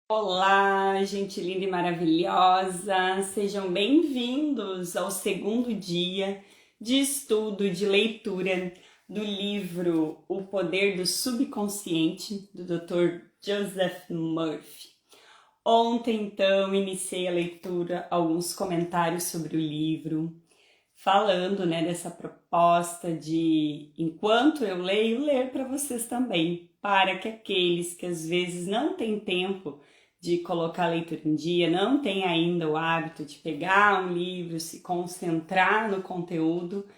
Olá, gente linda e maravilhosa! Sejam bem-vindos ao segundo dia de estudo, de leitura do livro O Poder do Subconsciente, do Dr. Joseph Murphy. Ontem, então, iniciei a leitura, alguns comentários sobre o livro, falando, dessa proposta de, enquanto eu leio, ler para vocês também, para que aqueles que às vezes não têm tempo de colocar a leitura em dia, não têm ainda o hábito de pegar um livro, se concentrar no conteúdo,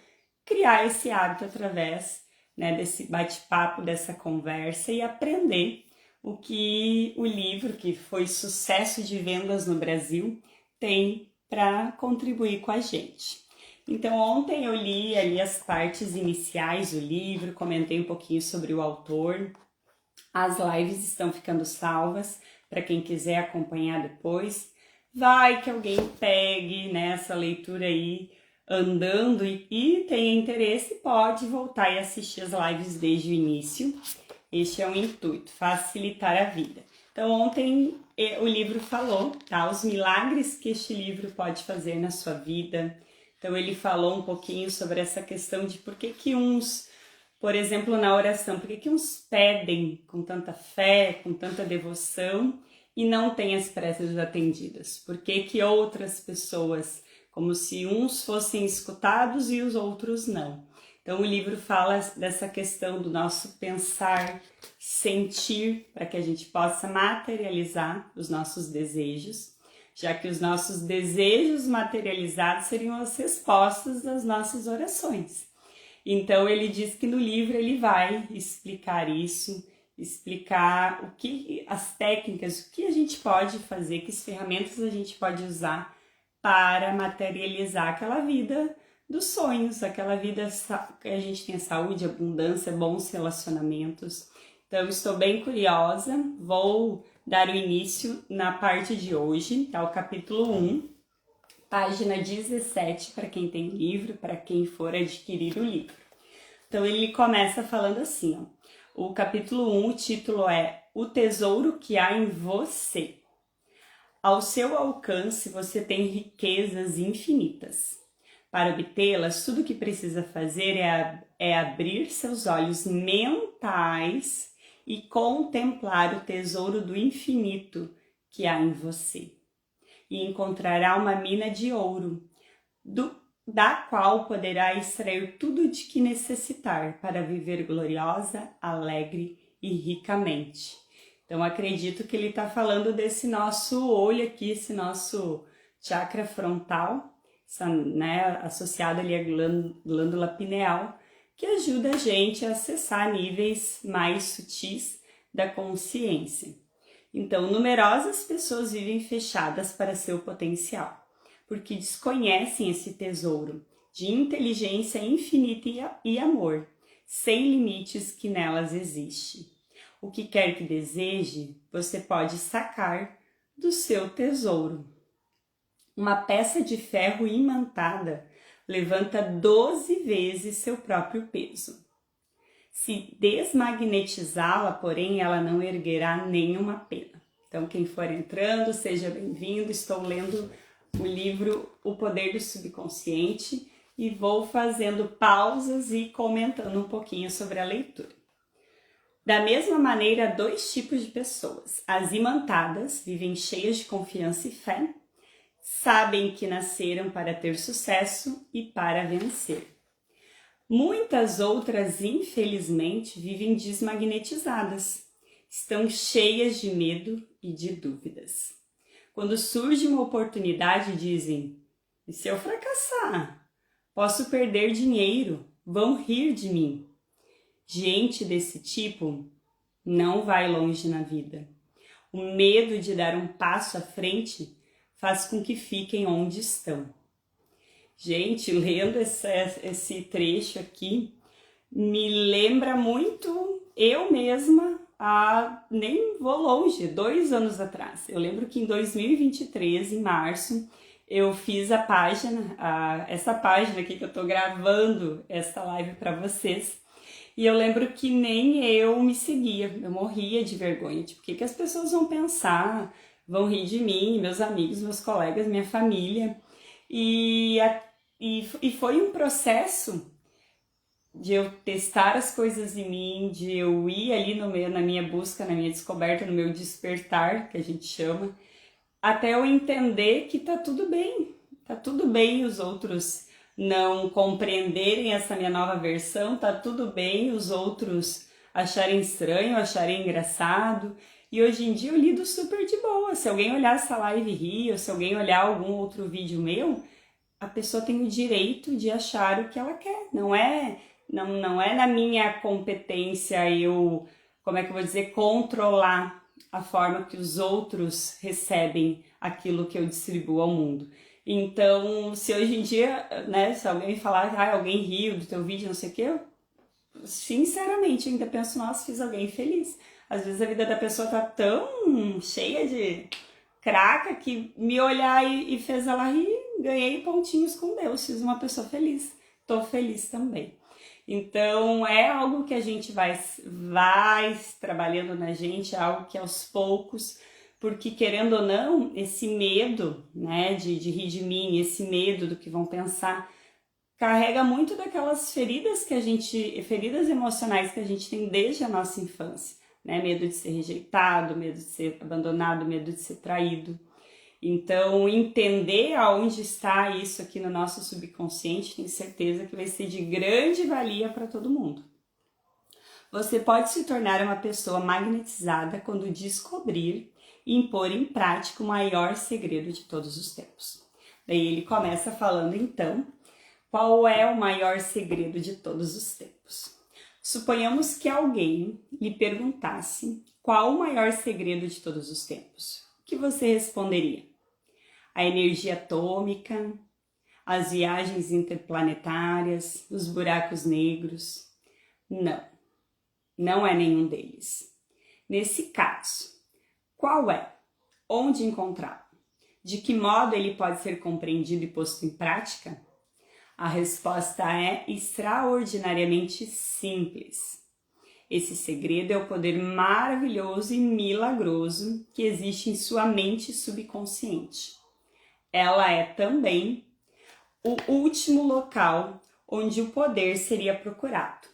criar esse hábito através desse bate-papo, dessa conversa e aprender o que o livro, que foi sucesso de vendas no Brasil, tem para contribuir com a gente. Então, ontem eu li ali as partes iniciais do livro, comentei um pouquinho sobre o autor. As lives estão ficando salvas para quem quiser acompanhar depois. Vai que alguém pegue nessa leitura aí andando e tenha interesse, pode voltar e assistir as lives desde o início. Este é o intuito, facilitar a vida. Então, ontem o livro falou, os milagres que este livro pode fazer na sua vida. Então, ele falou um pouquinho sobre essa questão de por que uns, por exemplo, na oração, por que uns pedem com tanta fé, com tanta devoção e não têm as preces atendidas? Por que outras pessoas, como se uns fossem escutados e os outros não? Então, o livro fala dessa questão do nosso pensar, sentir, para que a gente possa materializar os nossos desejos, já que os nossos desejos materializados seriam as respostas das nossas orações. Então, ele diz que no livro ele vai explicar isso, explicar o que as técnicas, o que a gente pode fazer, que ferramentas a gente pode usar para materializar aquela vida dos sonhos, aquela vida que a gente tenha saúde, abundância, bons relacionamentos. Então, estou bem curiosa, vou dar o início na parte de hoje, o capítulo 1, página 17, para quem tem livro, para quem for adquirir o livro. Então, ele começa falando assim, o capítulo 1, o título é O Tesouro que há em você. Ao seu alcance, você tem riquezas infinitas. Para obtê-las, tudo o que precisa fazer é abrir seus olhos mentais e contemplar o tesouro do infinito que há em você. E encontrará uma mina de ouro, da qual poderá extrair tudo de que necessitar para viver gloriosa, alegre e ricamente. Então, acredito que ele está falando desse nosso olho aqui, esse nosso chakra frontal, associado ali à glândula pineal, que ajuda a gente a acessar níveis mais sutis da consciência. Então, numerosas pessoas vivem fechadas para seu potencial, porque desconhecem esse tesouro de inteligência infinita e amor, sem limites que nelas existe. O que quer que deseje, você pode sacar do seu tesouro. Uma peça de ferro imantada levanta 12 vezes seu próprio peso. Se desmagnetizá-la, porém, ela não erguerá nenhuma pena. Então, quem for entrando, seja bem-vindo. Estou lendo o livro O Poder do Subconsciente e vou fazendo pausas e comentando um pouquinho sobre a leitura. Da mesma maneira, há dois tipos de pessoas. As imantadas vivem cheias de confiança e fé, sabem que nasceram para ter sucesso e para vencer. Muitas outras, infelizmente, vivem desmagnetizadas, estão cheias de medo e de dúvidas. Quando surge uma oportunidade, dizem: e se eu fracassar? Posso perder dinheiro, vão rir de mim. Gente desse tipo não vai longe na vida. O medo de dar um passo à frente faz com que fiquem onde estão. Gente, lendo esse trecho aqui, me lembra muito eu mesma, nem vou longe, 2 anos atrás. Eu lembro que em 2023, em março, eu fiz a página, essa página aqui que eu tô gravando essa live para vocês. E eu lembro que nem eu me seguia, eu morria de vergonha. Tipo, o que as pessoas vão pensar? Vão rir de mim, meus amigos, meus colegas, minha família. E, e foi um processo de eu testar as coisas em mim, de eu ir ali na minha busca, na minha descoberta, no meu despertar, que a gente chama, até eu entender que tá tudo bem os outros não compreenderem essa minha nova versão, tá tudo bem os outros acharem estranho, acharem engraçado. E hoje em dia eu lido super de boa. Se alguém olhar essa live e rir, ou se alguém olhar algum outro vídeo meu, a pessoa tem o direito de achar o que ela quer. Não é na minha competência eu, como é que eu vou dizer, controlar a forma que os outros recebem aquilo que eu distribuo ao mundo. Então, se hoje em dia, né, se alguém falar, alguém riu do teu vídeo, não sei o que, eu, sinceramente, ainda penso, nossa, fiz alguém feliz. Às vezes a vida da pessoa tá tão cheia de craca que me olhar e fez ela rir, ganhei pontinhos com Deus, fiz uma pessoa feliz. Tô feliz também. Então, é algo que a gente vai trabalhando na gente, é algo que aos poucos, porque querendo ou não, esse medo, né, de rir de mim, esse medo do que vão pensar, carrega muito daquelas feridas feridas emocionais que a gente tem desde a nossa infância, né, medo de ser rejeitado, medo de ser abandonado, medo de ser traído. Então, entender aonde está isso aqui no nosso subconsciente, tenho certeza que vai ser de grande valia para todo mundo. Você pode se tornar uma pessoa magnetizada quando descobrir e impor em prática o maior segredo de todos os tempos. Daí ele começa falando então, qual é o maior segredo de todos os tempos? Suponhamos que alguém lhe perguntasse qual o maior segredo de todos os tempos. O que você responderia? A energia atômica, as viagens interplanetárias, os buracos negros? Não é nenhum deles. Nesse caso, qual é? Onde encontrá-lo? De que modo ele pode ser compreendido e posto em prática? A resposta é extraordinariamente simples. Esse segredo é o poder maravilhoso e milagroso que existe em sua mente subconsciente. Ela é também o último local onde o poder seria procurado.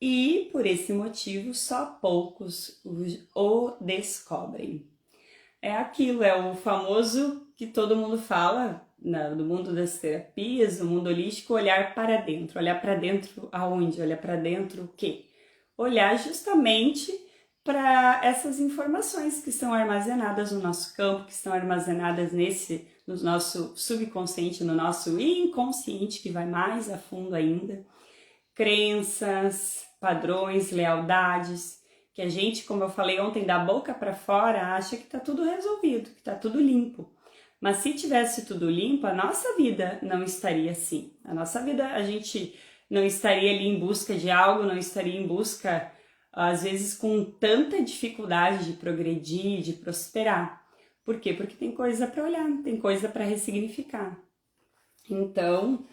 E, por esse motivo, só poucos o descobrem. É aquilo, é o famoso que todo mundo fala no mundo das terapias, no mundo holístico, olhar para dentro. Olhar para dentro aonde? Olhar para dentro o quê? Olhar justamente para essas informações que estão armazenadas no nosso campo, que estão armazenadas no nosso subconsciente, no nosso inconsciente, que vai mais a fundo ainda. Crenças, padrões, lealdades, que a gente, como eu falei ontem, da boca para fora, acha que está tudo resolvido, que está tudo limpo. Mas se tivesse tudo limpo, a nossa vida não estaria assim. A nossa vida, a gente não estaria ali em busca de algo, não estaria em busca, às vezes, com tanta dificuldade de progredir, de prosperar. Por quê? Porque tem coisa para olhar, tem coisa para ressignificar. Então,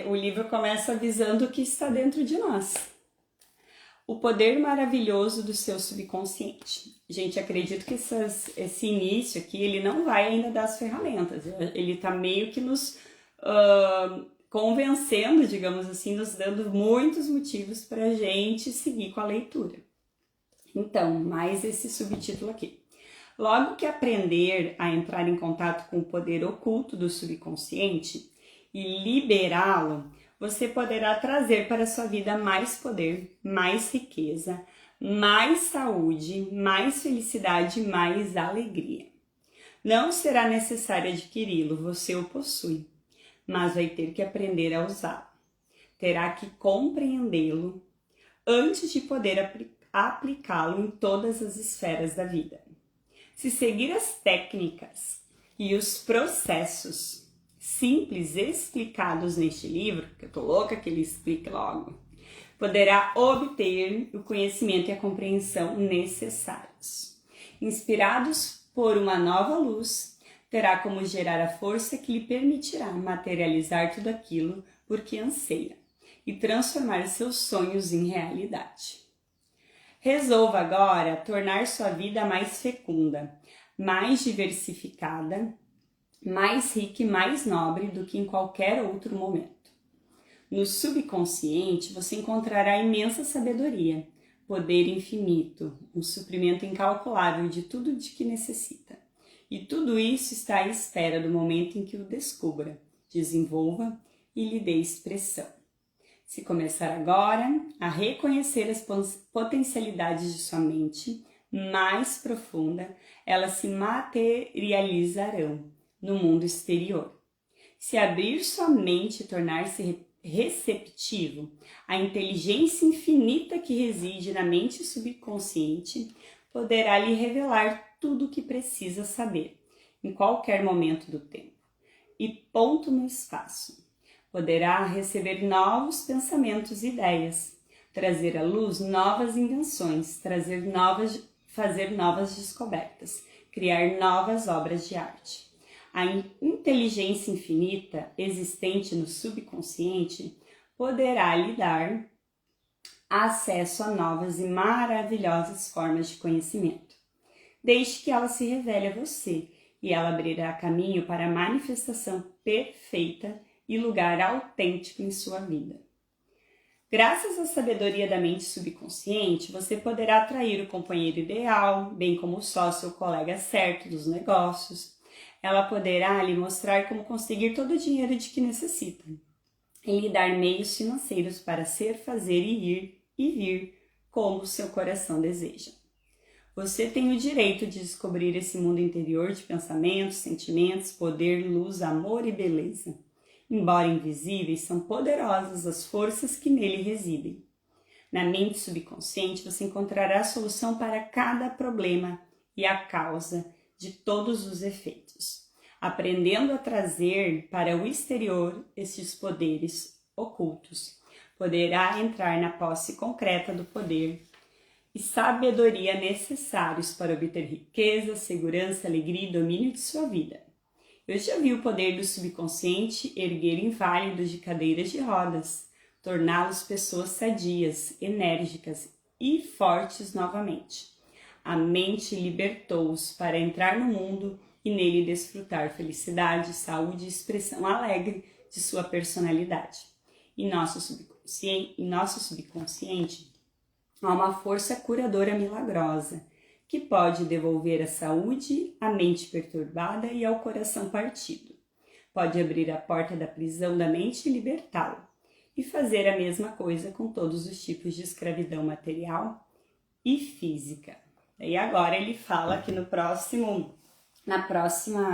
o livro começa avisando o que está dentro de nós. O poder maravilhoso do seu subconsciente. Gente, acredito que esse início aqui, ele não vai ainda dar as ferramentas. Ele está meio que nos convencendo, digamos assim, nos dando muitos motivos para a gente seguir com a leitura. Então, mais esse subtítulo aqui. Logo que aprender a entrar em contato com o poder oculto do subconsciente e liberá-lo, você poderá trazer para a sua vida mais poder, mais riqueza, mais saúde, mais felicidade e mais alegria. Não será necessário adquiri-lo, você o possui, mas vai ter que aprender a usá-lo. Terá que compreendê-lo antes de poder aplicá-lo em todas as esferas da vida. Se seguir as técnicas e os processos simples explicados neste livro, que eu tô louca que ele explique logo, poderá obter o conhecimento e a compreensão necessários. Inspirados por uma nova luz, terá como gerar a força que lhe permitirá materializar tudo aquilo por que anseia. e transformar seus sonhos em realidade. Resolva agora tornar sua vida mais fecunda, mais diversificada, mais rica e mais nobre do que em qualquer outro momento. No subconsciente você encontrará imensa sabedoria, poder infinito, um suprimento incalculável de tudo de que necessita. E tudo isso está à espera do momento em que o descubra, desenvolva e lhe dê expressão. Se começar agora a reconhecer as potencialidades de sua mente mais profunda, elas se materializarão no mundo exterior. Se abrir sua mente e tornar-se receptivo à inteligência infinita que reside na mente subconsciente, poderá lhe revelar tudo o que precisa saber, em qualquer momento do tempo. E ponto no espaço. Poderá receber novos pensamentos e ideias, trazer à luz novas invenções, fazer novas descobertas, criar novas obras de arte. A inteligência infinita existente no subconsciente poderá lhe dar acesso a novas e maravilhosas formas de conhecimento. Deixe que ela se revele a você e ela abrirá caminho para a manifestação perfeita e lugar autêntico em sua vida. Graças à sabedoria da mente subconsciente, você poderá atrair o companheiro ideal, bem como o sócio ou colega certo dos negócios. Ela poderá lhe mostrar como conseguir todo o dinheiro de que necessita e lhe dar meios financeiros para ser, fazer e ir e vir como seu coração deseja. Você tem o direito de descobrir esse mundo interior de pensamentos, sentimentos, poder, luz, amor e beleza. Embora invisíveis, são poderosas as forças que nele residem. Na mente subconsciente você encontrará a solução para cada problema e a causa de todos os efeitos, aprendendo a trazer para o exterior esses poderes ocultos. Poderá entrar na posse concreta do poder e sabedoria necessários para obter riqueza, segurança, alegria e domínio de sua vida. Eu já vi o poder do subconsciente erguer inválidos de cadeiras de rodas, torná-los pessoas sadias, enérgicas e fortes novamente. A mente libertou-os para entrar no mundo e nele desfrutar felicidade, saúde e expressão alegre de sua personalidade. Em nosso subconsciente há uma força curadora milagrosa, que pode devolver a saúde à mente perturbada e ao coração partido. Pode abrir a porta da prisão da mente e libertá-lo, e fazer a mesma coisa com todos os tipos de escravidão material e física. E agora ele fala aqui na próxima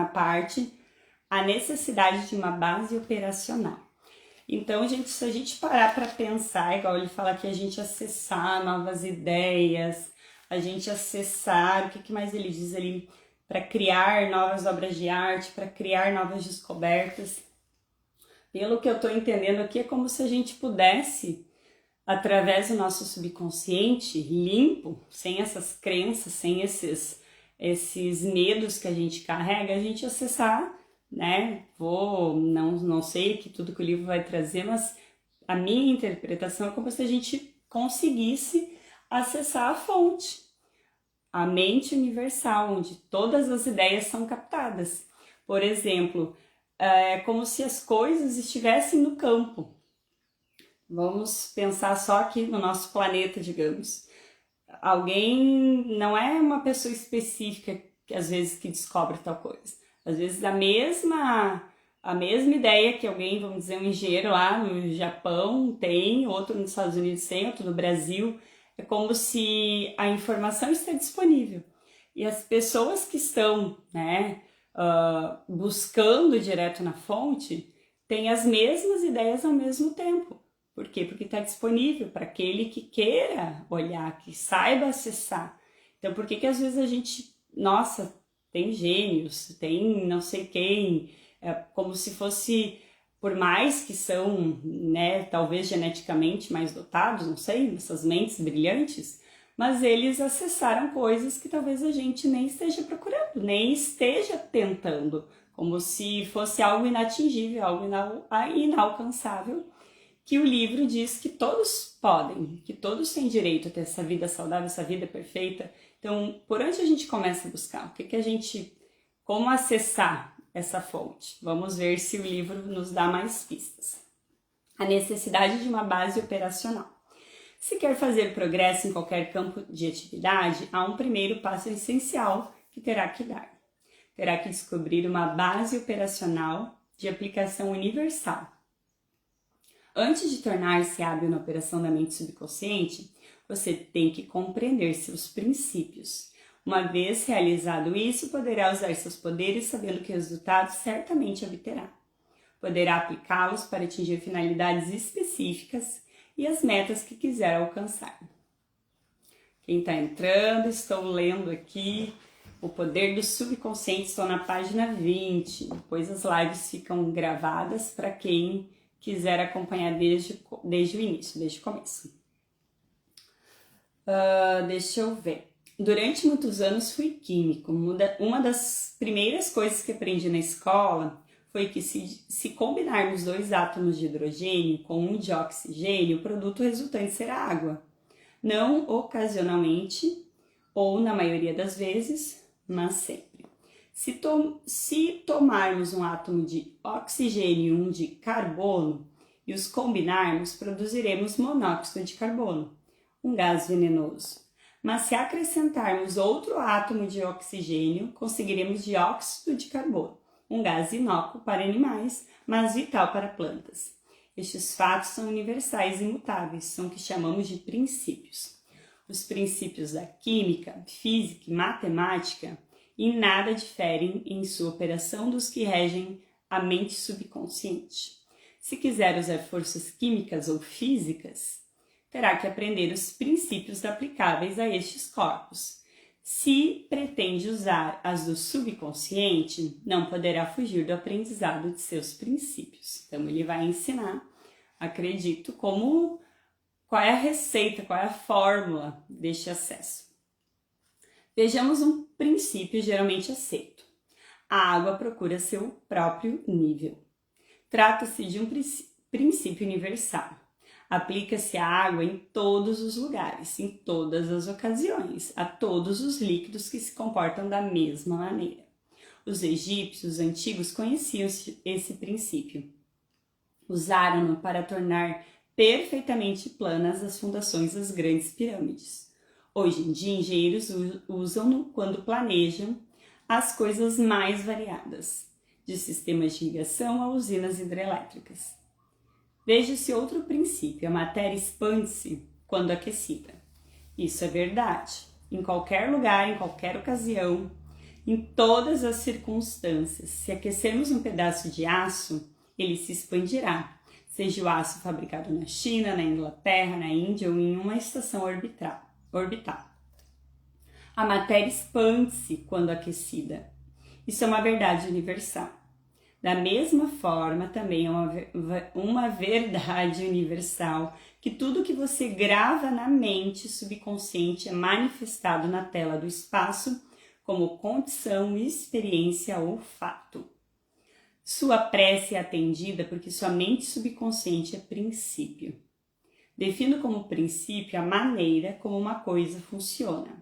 parte, a necessidade de uma base operacional. Então, gente, se a gente parar para pensar, igual ele fala aqui, a gente acessar novas ideias, a gente acessar, o que mais ele diz ali, para criar novas obras de arte, para criar novas descobertas. Pelo que eu estou entendendo aqui, é como se a gente pudesse, através do nosso subconsciente limpo, sem essas crenças, sem esses medos que a gente carrega, a gente acessar, né? Não sei que tudo que o livro vai trazer, mas a minha interpretação é como se a gente conseguisse acessar a fonte, a mente universal, onde todas as ideias são captadas. Por exemplo, é como se as coisas estivessem no campo. Vamos pensar só aqui no nosso planeta, digamos. Alguém, não é uma pessoa específica que às vezes que descobre tal coisa. Às vezes a mesma ideia que alguém, vamos dizer, um engenheiro lá no Japão tem, outro nos Estados Unidos tem, outro no Brasil. É como se a informação está disponível. E as pessoas que estão, buscando direto na fonte têm as mesmas ideias ao mesmo tempo. Por quê? Porque está disponível para aquele que queira olhar, que saiba acessar. Então, por que às vezes a gente, tem gênios, tem não sei quem, como se fosse, por mais que são, talvez geneticamente mais dotados, não sei, essas mentes brilhantes, mas eles acessaram coisas que talvez a gente nem esteja procurando, nem esteja tentando, como se fosse algo inatingível, algo inalcançável, que o livro diz que todos podem, que todos têm direito a ter essa vida saudável, essa vida perfeita. Então, por onde a gente começa a buscar? Como acessar essa fonte? Vamos ver se o livro nos dá mais pistas. A necessidade de uma base operacional. Se quer fazer progresso em qualquer campo de atividade, há um primeiro passo essencial que terá que dar. Terá que descobrir uma base operacional de aplicação universal. Antes de tornar-se hábil na operação da mente subconsciente, você tem que compreender seus princípios. Uma vez realizado isso, poderá usar seus poderes sabendo que resultados certamente obterá. Poderá aplicá-los para atingir finalidades específicas e as metas que quiser alcançar. Quem está entrando, estou lendo aqui O Poder do Subconsciente, estou na página 20. Depois as lives ficam gravadas para quem quiser acompanhar desde o início, desde o começo. Deixa eu ver. Durante muitos anos fui químico. Uma das primeiras coisas que aprendi na escola foi que se combinarmos 2 átomos de hidrogênio com um de oxigênio, o produto resultante será água. Não ocasionalmente, ou na maioria das vezes, mas sempre. Se tomarmos um átomo de oxigênio e um de carbono e os combinarmos, produziremos monóxido de carbono, um gás venenoso. Mas se acrescentarmos outro átomo de oxigênio, conseguiremos dióxido de carbono, um gás inócuo para animais, mas vital para plantas. Estes fatos são universais e imutáveis, são o que chamamos de princípios. Os princípios da química, física e matemática em nada diferem em sua operação dos que regem a mente subconsciente. Se quiser usar forças químicas ou físicas, terá que aprender os princípios aplicáveis a estes corpos. Se pretende usar as do subconsciente, não poderá fugir do aprendizado de seus princípios. Então, ele vai ensinar, acredito, qual é a receita, qual é a fórmula deste acesso. Vejamos um princípio geralmente aceito. A água procura seu próprio nível. Trata-se de um princípio universal. Aplica-se a água em todos os lugares, em todas as ocasiões, a todos os líquidos que se comportam da mesma maneira. Os egípcios antigos conheciam esse princípio. Usaram-no para tornar perfeitamente planas as fundações das grandes pirâmides. Hoje em dia, engenheiros usam-no quando planejam as coisas mais variadas, de sistemas de irrigação a usinas hidrelétricas. Veja-se outro princípio: a matéria expande-se quando aquecida. Isso é verdade. Em qualquer lugar, em qualquer ocasião, em todas as circunstâncias. Se aquecermos um pedaço de aço, ele se expandirá, seja o aço fabricado na China, na Inglaterra, na Índia ou em uma estação orbital. A matéria expande-se quando aquecida. Isso é uma verdade universal. Da mesma forma, também é uma verdade universal que tudo que você grava na mente subconsciente é manifestado na tela do espaço como condição, experiência ou fato. Sua prece é atendida porque sua mente subconsciente é princípio. Defino como princípio a maneira como uma coisa funciona.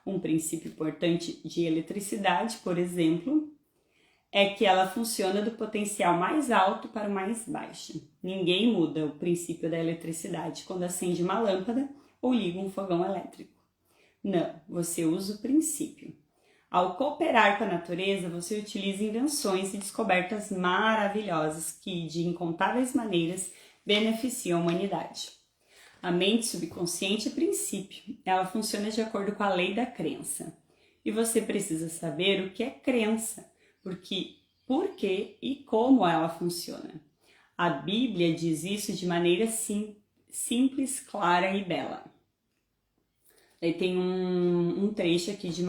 Um princípio importante de eletricidade, por exemplo, é que ela funciona do potencial mais alto para o mais baixo. Ninguém muda o princípio da eletricidade quando acende uma lâmpada ou liga um fogão elétrico. Não, você usa o princípio. Ao cooperar com a natureza, você utiliza invenções e descobertas maravilhosas que, de incontáveis maneiras, beneficiam a humanidade. A mente subconsciente é princípio. Ela funciona de acordo com a lei da crença. E você precisa saber o que é crença, por que e como ela funciona. A Bíblia diz isso de maneira simples, clara e bela. Aí tem um trecho aqui de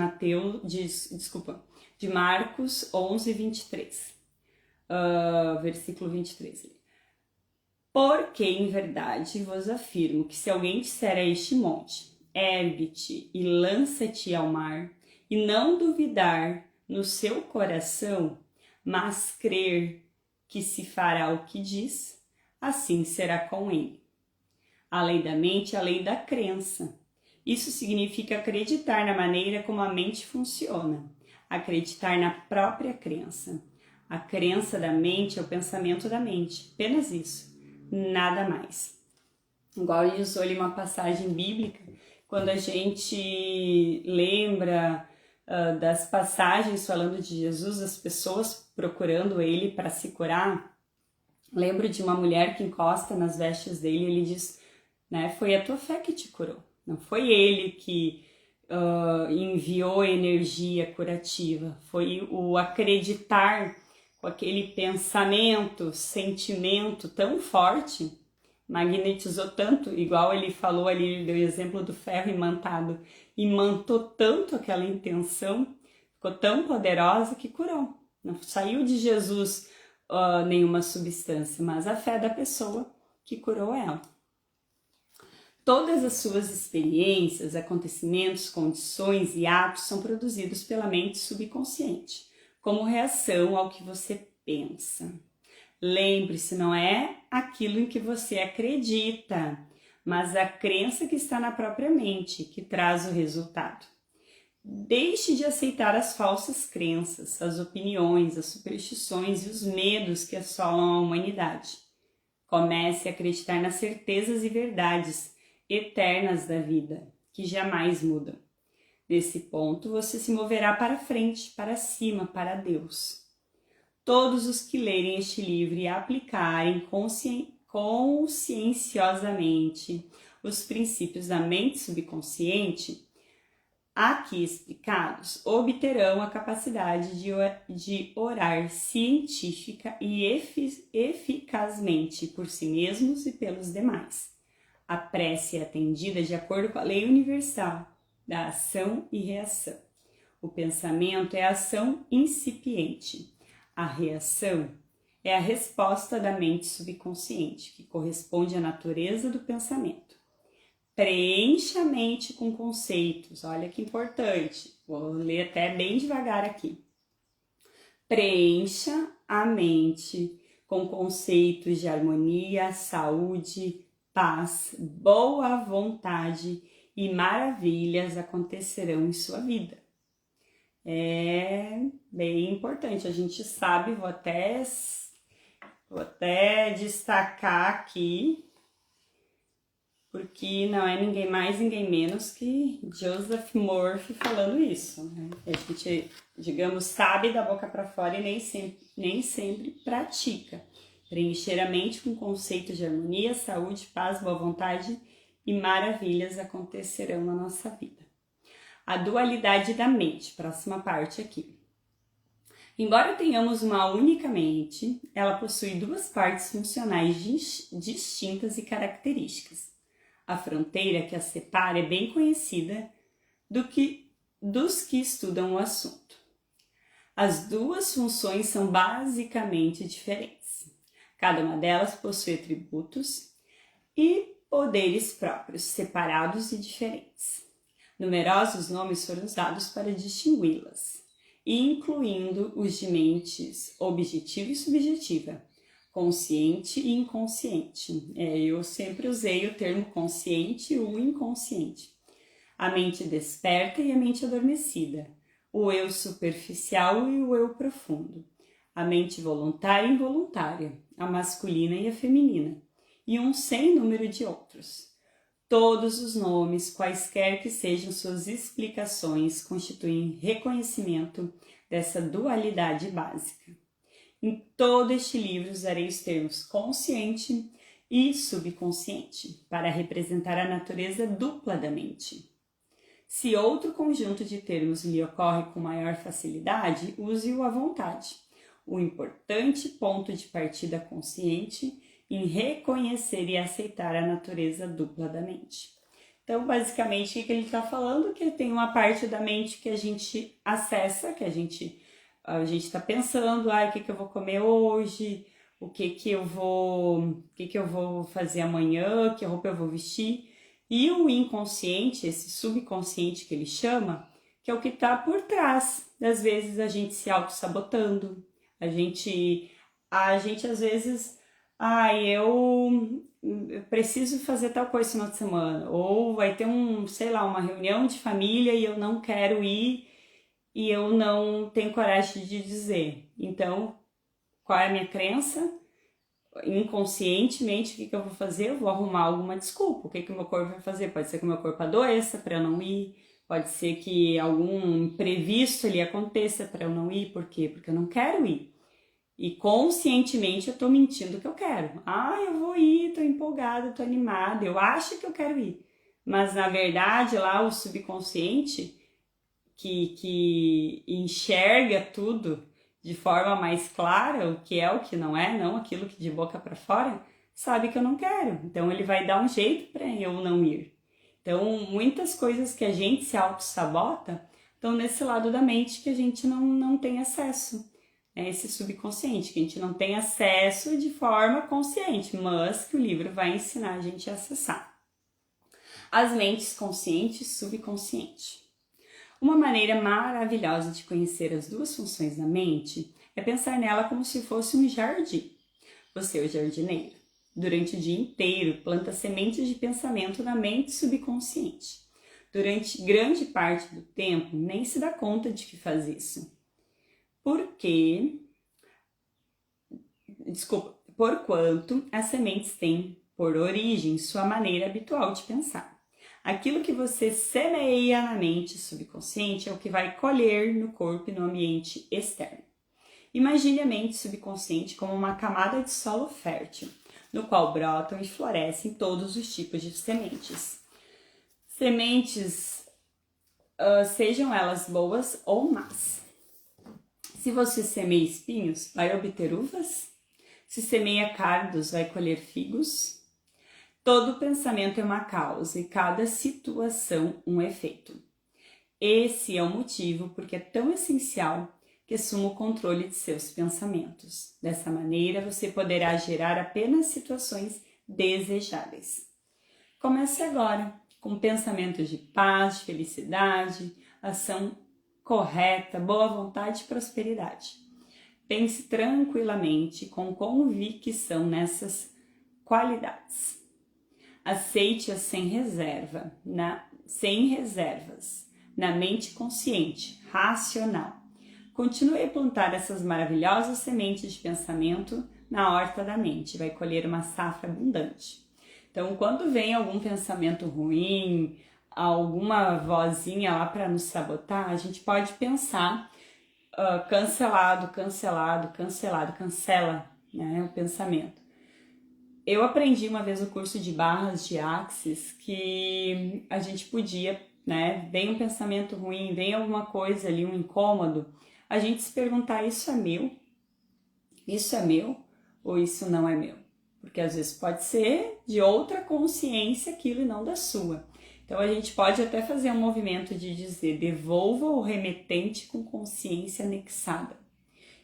Marcos 11, 23. Versículo 23. Porque, em verdade, vos afirmo que se alguém disser a este monte, ergue-te e lança-te ao mar, e não duvidar no seu coração, mas crer que se fará o que diz, assim será com ele. A lei da mente é a lei da crença. Isso significa acreditar na maneira como a mente funciona, acreditar na própria crença. A crença da mente é o pensamento da mente, apenas isso, nada mais. Igual ele usou ali uma passagem bíblica, quando a gente lembra das passagens falando de Jesus, as pessoas procurando ele para se curar. Lembro de uma mulher que encosta nas vestes dele e ele diz, né, foi a tua fé que te curou. Não foi ele que enviou energia curativa, foi o acreditar com aquele pensamento, sentimento tão forte, magnetizou tanto, igual ele falou ali, ele deu o exemplo do ferro imantado, imantou tanto aquela intenção, ficou tão poderosa que curou. Não saiu de Jesus nenhuma substância, mas a fé da pessoa que curou ela. Todas as suas experiências, acontecimentos, condições e atos são produzidos pela mente subconsciente, como reação ao que você pensa. Lembre-se, não é aquilo em que você acredita, mas a crença que está na própria mente que traz o resultado. Deixe de aceitar as falsas crenças, as opiniões, as superstições e os medos que assolam a humanidade. Comece a acreditar nas certezas e verdades eternas da vida, que jamais mudam. Nesse ponto, você se moverá para frente, para cima, para Deus. Todos os que lerem este livro e aplicarem conscienciosamente os princípios da mente subconsciente, aqui explicados, obterão a capacidade de orar científica e eficazmente por si mesmos e pelos demais. A prece é atendida de acordo com a lei universal da ação e reação. O pensamento é a ação incipiente. A reação é a resposta da mente subconsciente, que corresponde à natureza do pensamento. Preencha a mente com conceitos. Olha que importante. Vou ler até bem devagar aqui. Preencha a mente com conceitos de harmonia, saúde, paz, boa vontade e maravilhas acontecerão em sua vida. É bem importante, a gente sabe, vou até destacar aqui, porque não é ninguém mais, ninguém menos que Joseph Murphy falando isso, né? A gente, digamos, sabe da boca para fora e nem sempre pratica. Preencher a mente com conceitos de harmonia, saúde, paz, boa vontade e maravilhas acontecerão na nossa vida. A dualidade da mente, próxima parte aqui. Embora tenhamos uma única mente, ela possui duas partes funcionais distintas e características. A fronteira que as separa é bem conhecida dos que estudam o assunto. As duas funções são basicamente diferentes. Cada uma delas possui atributos e poderes próprios, separados e diferentes. Numerosos nomes foram usados para distingui-las, incluindo os de mentes objetiva e subjetiva, consciente e inconsciente. Eu sempre usei o termo consciente e o inconsciente. A mente desperta e a mente adormecida, o eu superficial e o eu profundo, a mente voluntária e involuntária, a masculina e a feminina, e um sem número de outros. Todos os nomes, quaisquer que sejam suas explicações, constituem reconhecimento dessa dualidade básica. Em todo este livro usarei os termos consciente e subconsciente para representar a natureza dupla da mente. Se outro conjunto de termos lhe ocorre com maior facilidade, use-o à vontade. O importante ponto de partida consciente em reconhecer e aceitar a natureza dupla da mente. Então, basicamente, o que ele está falando? Que tem uma parte da mente que a gente acessa, que a gente está pensando, o que eu vou comer hoje, o que eu vou fazer amanhã, que roupa eu vou vestir. E o inconsciente, esse subconsciente que ele chama, que é o que está por trás. Às vezes a gente se auto-sabotando, a gente às vezes eu preciso fazer tal coisa no final de semana, ou vai ter sei lá, uma reunião de família e eu não quero ir e eu não tenho coragem de dizer. Então, qual é a minha crença? Inconscientemente, o que eu vou fazer? Eu vou arrumar alguma desculpa. O que o meu corpo vai fazer? Pode ser que o meu corpo adoeça para eu não ir, pode ser que algum imprevisto ali aconteça para eu não ir. Por quê? Porque eu não quero ir. E conscientemente eu tô mentindo que eu quero. Eu vou ir, tô empolgada, tô animada, eu acho que eu quero ir. Mas na verdade lá o subconsciente que enxerga tudo de forma mais clara, o que é, o que não é, não aquilo que de boca para fora, sabe que eu não quero. Então ele vai dar um jeito para eu não ir. Então muitas coisas que a gente se auto-sabota estão nesse lado da mente que a gente não tem acesso. É esse subconsciente, que a gente não tem acesso de forma consciente, mas que o livro vai ensinar a gente a acessar. As mentes consciente e subconsciente. Uma maneira maravilhosa de conhecer as duas funções da mente é pensar nela como se fosse um jardim. Você é o jardineiro. Durante o dia inteiro, planta sementes de pensamento na mente subconsciente. Durante grande parte do tempo, nem se dá conta de que faz isso. Porquanto as sementes têm, por origem, sua maneira habitual de pensar. Aquilo que você semeia na mente subconsciente é o que vai colher no corpo e no ambiente externo. Imagine a mente subconsciente como uma camada de solo fértil, no qual brotam e florescem todos os tipos de sementes. Sementes, sejam elas boas ou más. Se você semeia espinhos, vai obter uvas? Se semeia cardos, vai colher figos? Todo pensamento é uma causa e cada situação um efeito. Esse é o motivo porque é tão essencial que assuma o controle de seus pensamentos. Dessa maneira, você poderá gerar apenas situações desejáveis. Comece agora com pensamentos de paz, de felicidade, ação correta, boa vontade e prosperidade. Pense tranquilamente, com convicção nessas qualidades. Aceite-as sem reservas, na mente consciente, racional. Continue a plantar essas maravilhosas sementes de pensamento na horta da mente, vai colher uma safra abundante. Então, quando vem algum pensamento ruim, alguma vozinha lá para nos sabotar, a gente pode pensar cancelado, cancela, né, o pensamento. Eu aprendi uma vez o curso de barras de Axis que a gente podia, né, vem um pensamento ruim, vem alguma coisa ali, um incômodo, a gente se perguntar, isso é meu ou isso não é meu? Porque às vezes pode ser de outra consciência aquilo e não da sua. Então a gente pode até fazer um movimento de dizer, devolva o remetente com consciência anexada.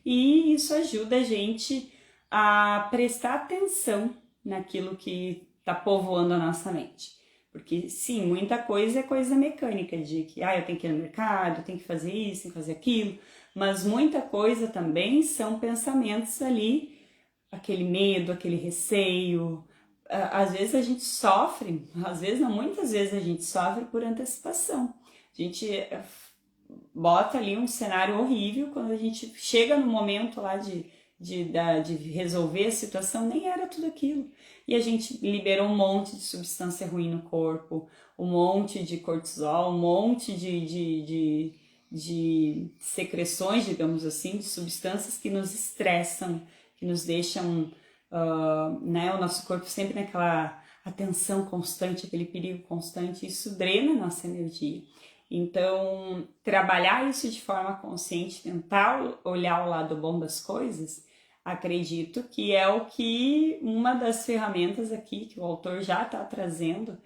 E isso ajuda a gente a prestar atenção naquilo que está povoando a nossa mente. Porque sim, muita coisa é coisa mecânica, de que eu tenho que ir no mercado, eu tenho que fazer isso, tenho que fazer aquilo, mas muita coisa também são pensamentos ali, aquele medo, aquele receio. Às vezes a gente sofre, às vezes não, muitas vezes a gente sofre por antecipação. A gente bota ali um cenário horrível, quando a gente chega no momento lá de resolver a situação, nem era tudo aquilo. E a gente liberou um monte de substância ruim no corpo, um monte de cortisol, um monte de secreções, digamos assim, de substâncias que nos estressam, que nos deixam, o nosso corpo sempre naquela atenção constante, aquele perigo constante, isso drena a nossa energia. Então, trabalhar isso de forma consciente, tentar olhar o lado bom das coisas, acredito que é uma das ferramentas aqui que o autor já está trazendo,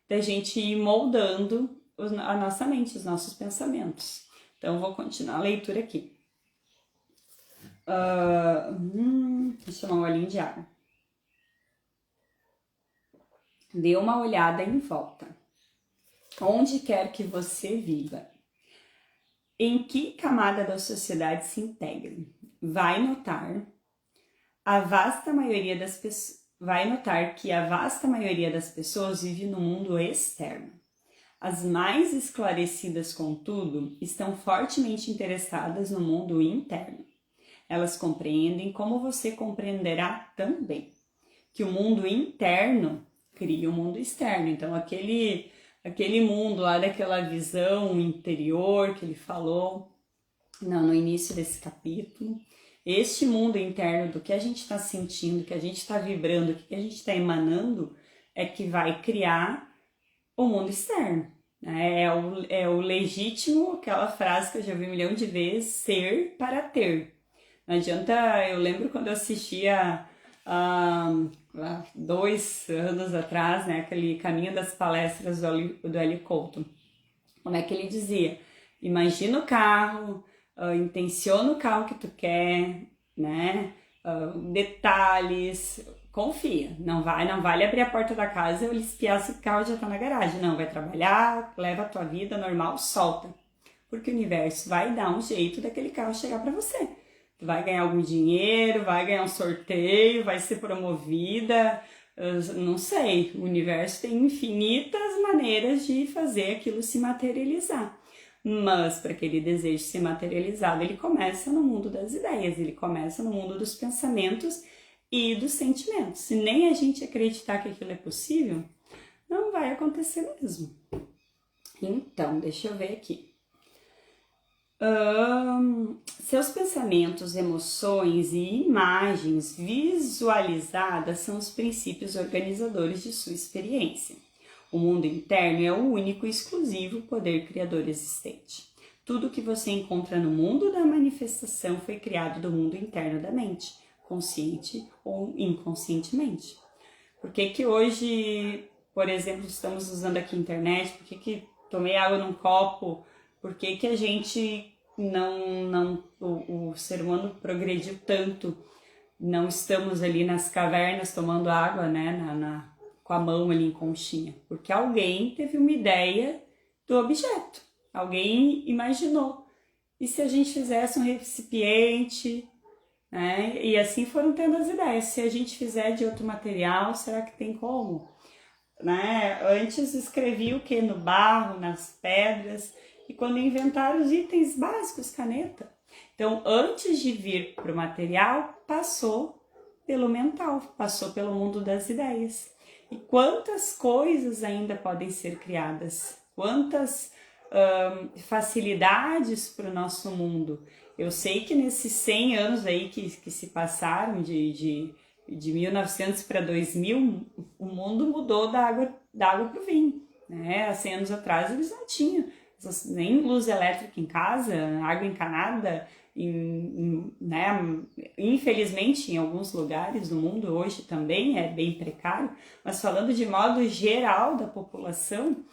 da gente ir moldando a nossa mente, os nossos pensamentos. Então, vou continuar a leitura aqui. Deixa eu tomar um olhinho de água. Dê uma olhada em volta. Onde quer que você viva. Em que camada da sociedade se integre? Vai notar a vasta maioria das pessoas vai notar que a vasta maioria das pessoas vive no mundo externo. As mais esclarecidas, contudo, estão fortemente interessadas no mundo interno. Elas compreendem, como você compreenderá também, que o mundo interno cria o mundo externo. Então, aquele mundo lá daquela visão interior que ele falou no início desse capítulo, este mundo interno do que a gente está sentindo, que a gente está vibrando, que a gente está emanando, é que vai criar o mundo externo. É o legítimo, aquela frase que eu já vi 1 milhão de vezes, ser para ter. Não adianta, eu lembro quando eu assistia há 2 anos atrás, né, aquele Caminho das Palestras do Eli Couto. Como é que ele dizia? Imagina o carro, intenciona o carro que tu quer, né? Detalhes, confia. Não vale abrir a porta da casa e espiar se o carro já tá na garagem. Não, vai trabalhar, leva a tua vida normal, solta. Porque o universo vai dar um jeito daquele carro chegar para você. Tu vai ganhar algum dinheiro, vai ganhar um sorteio, vai ser promovida, não sei. O universo tem infinitas maneiras de fazer aquilo se materializar. Mas para aquele desejo ser materializado, ele começa no mundo das ideias, ele começa no mundo dos pensamentos e dos sentimentos. Se nem a gente acreditar que aquilo é possível, não vai acontecer mesmo. Então, deixa eu ver aqui. Seus pensamentos, emoções e imagens visualizadas são os princípios organizadores de sua experiência. O mundo interno é o único e exclusivo poder criador existente. Tudo que você encontra no mundo da manifestação foi criado do mundo interno da mente, consciente ou inconscientemente. Por que hoje, por exemplo, estamos usando aqui a internet? Por que tomei água num copo? Por que a gente o ser humano progrediu tanto? Não estamos ali nas cavernas tomando água, né, com a mão ali em conchinha, porque alguém teve uma ideia do objeto, alguém imaginou. E se a gente fizesse um recipiente, né? E assim foram tendo as ideias. Se a gente fizer de outro material, será que tem como? Né? Antes escrevia o que? No barro, nas pedras, e quando inventaram os itens básicos, caneta. Então, antes de vir para o material, passou pelo mental, passou pelo mundo das ideias. E quantas coisas ainda podem ser criadas, quantas facilidades para o nosso mundo. Eu sei que nesses 100 anos aí que se passaram, de 1900 para 2000, o mundo mudou da água para o vinho. Né? Há 100 anos atrás eles não tinham nem luz elétrica em casa, água encanada, né? Infelizmente em alguns lugares do mundo hoje também é bem precário, mas falando de modo geral da população,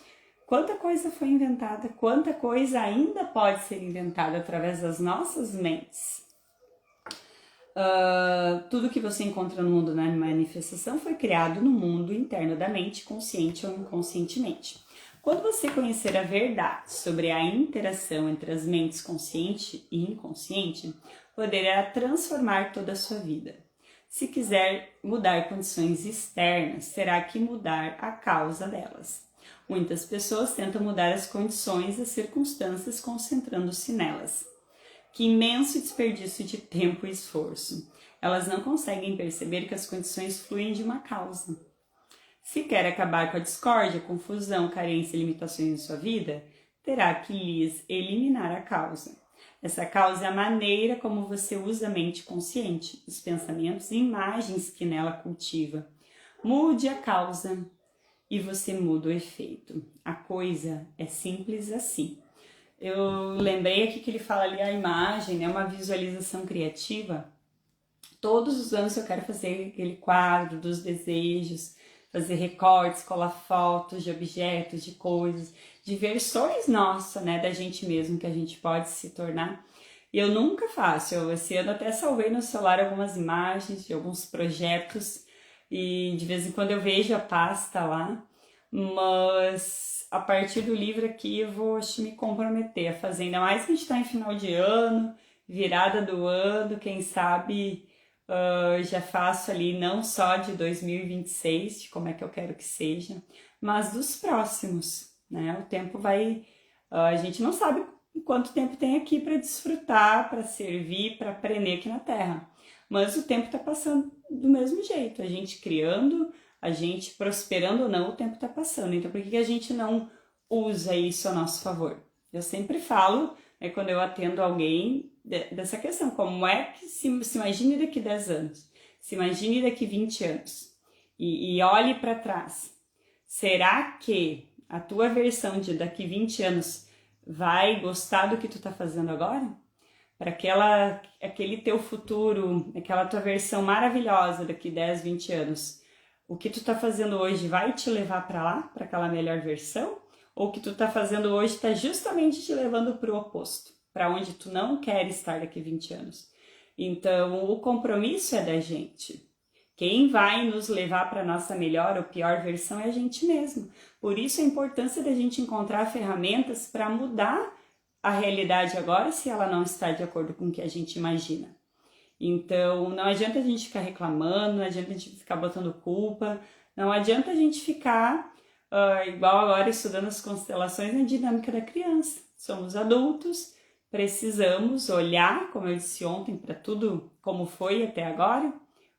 quanta coisa foi inventada, quanta coisa ainda pode ser inventada através das nossas mentes. Tudo que você encontra no mundo da manifestação foi criado no mundo interno da mente, consciente ou inconscientemente. Quando você conhecer a verdade sobre a interação entre as mentes consciente e inconsciente, poderá transformar toda a sua vida. Se quiser mudar condições externas, terá que mudar a causa delas. Muitas pessoas tentam mudar as condições e as circunstâncias concentrando-se nelas. Que imenso desperdício de tempo e esforço. Elas não conseguem perceber que as condições fluem de uma causa. Se quer acabar com a discórdia, confusão, carência e limitações em sua vida, terá que lhes eliminar a causa. Essa causa é a maneira como você usa a mente consciente, os pensamentos e imagens que nela cultiva. Mude a causa e você muda o efeito. A coisa é simples assim. Eu lembrei aqui que ele fala ali a imagem, né, uma visualização criativa. Todos os anos eu quero fazer aquele quadro dos desejos, fazer recortes, colar fotos de objetos, de coisas, de versões nossas, né, da gente mesmo, que a gente pode se tornar. E eu nunca faço, esse ano até salvei no celular algumas imagens de alguns projetos e de vez em quando eu vejo a pasta lá, mas a partir do livro aqui eu vou me comprometer a fazer, ainda mais que a gente está em final de ano, virada do ano, quem sabe Eu já faço ali não só de 2026, de como é que eu quero que seja, mas dos próximos, né? O tempo vai... a gente não sabe quanto tempo tem aqui para desfrutar, para servir, para aprender aqui na Terra. Mas o tempo está passando do mesmo jeito. A gente criando, a gente prosperando ou não, o tempo está passando. Então, por que a gente não usa isso a nosso favor? Eu sempre falo, né, quando eu atendo alguém, dessa questão. Como é que se imagine daqui 10 anos? Se imagine daqui 20 anos. E olhe para trás. Será que a tua versão de daqui 20 anos vai gostar do que tu tá fazendo agora? Para aquele teu futuro, aquela tua versão maravilhosa daqui 10, 20 anos, o que tu tá fazendo hoje vai te levar para lá, para aquela melhor versão? Ou o que tu tá fazendo hoje tá justamente te levando para o oposto, para onde tu não quer estar daqui 20 anos? Então, o compromisso é da gente. Quem vai nos levar para a nossa melhor ou pior versão é a gente mesmo. Por isso a importância da gente encontrar ferramentas para mudar a realidade agora se ela não está de acordo com o que a gente imagina. Então não adianta a gente ficar reclamando, não adianta a gente ficar botando culpa, não adianta a gente ficar igual agora estudando as constelações na dinâmica da criança. Somos adultos, precisamos olhar, como eu disse ontem, para tudo como foi até agora,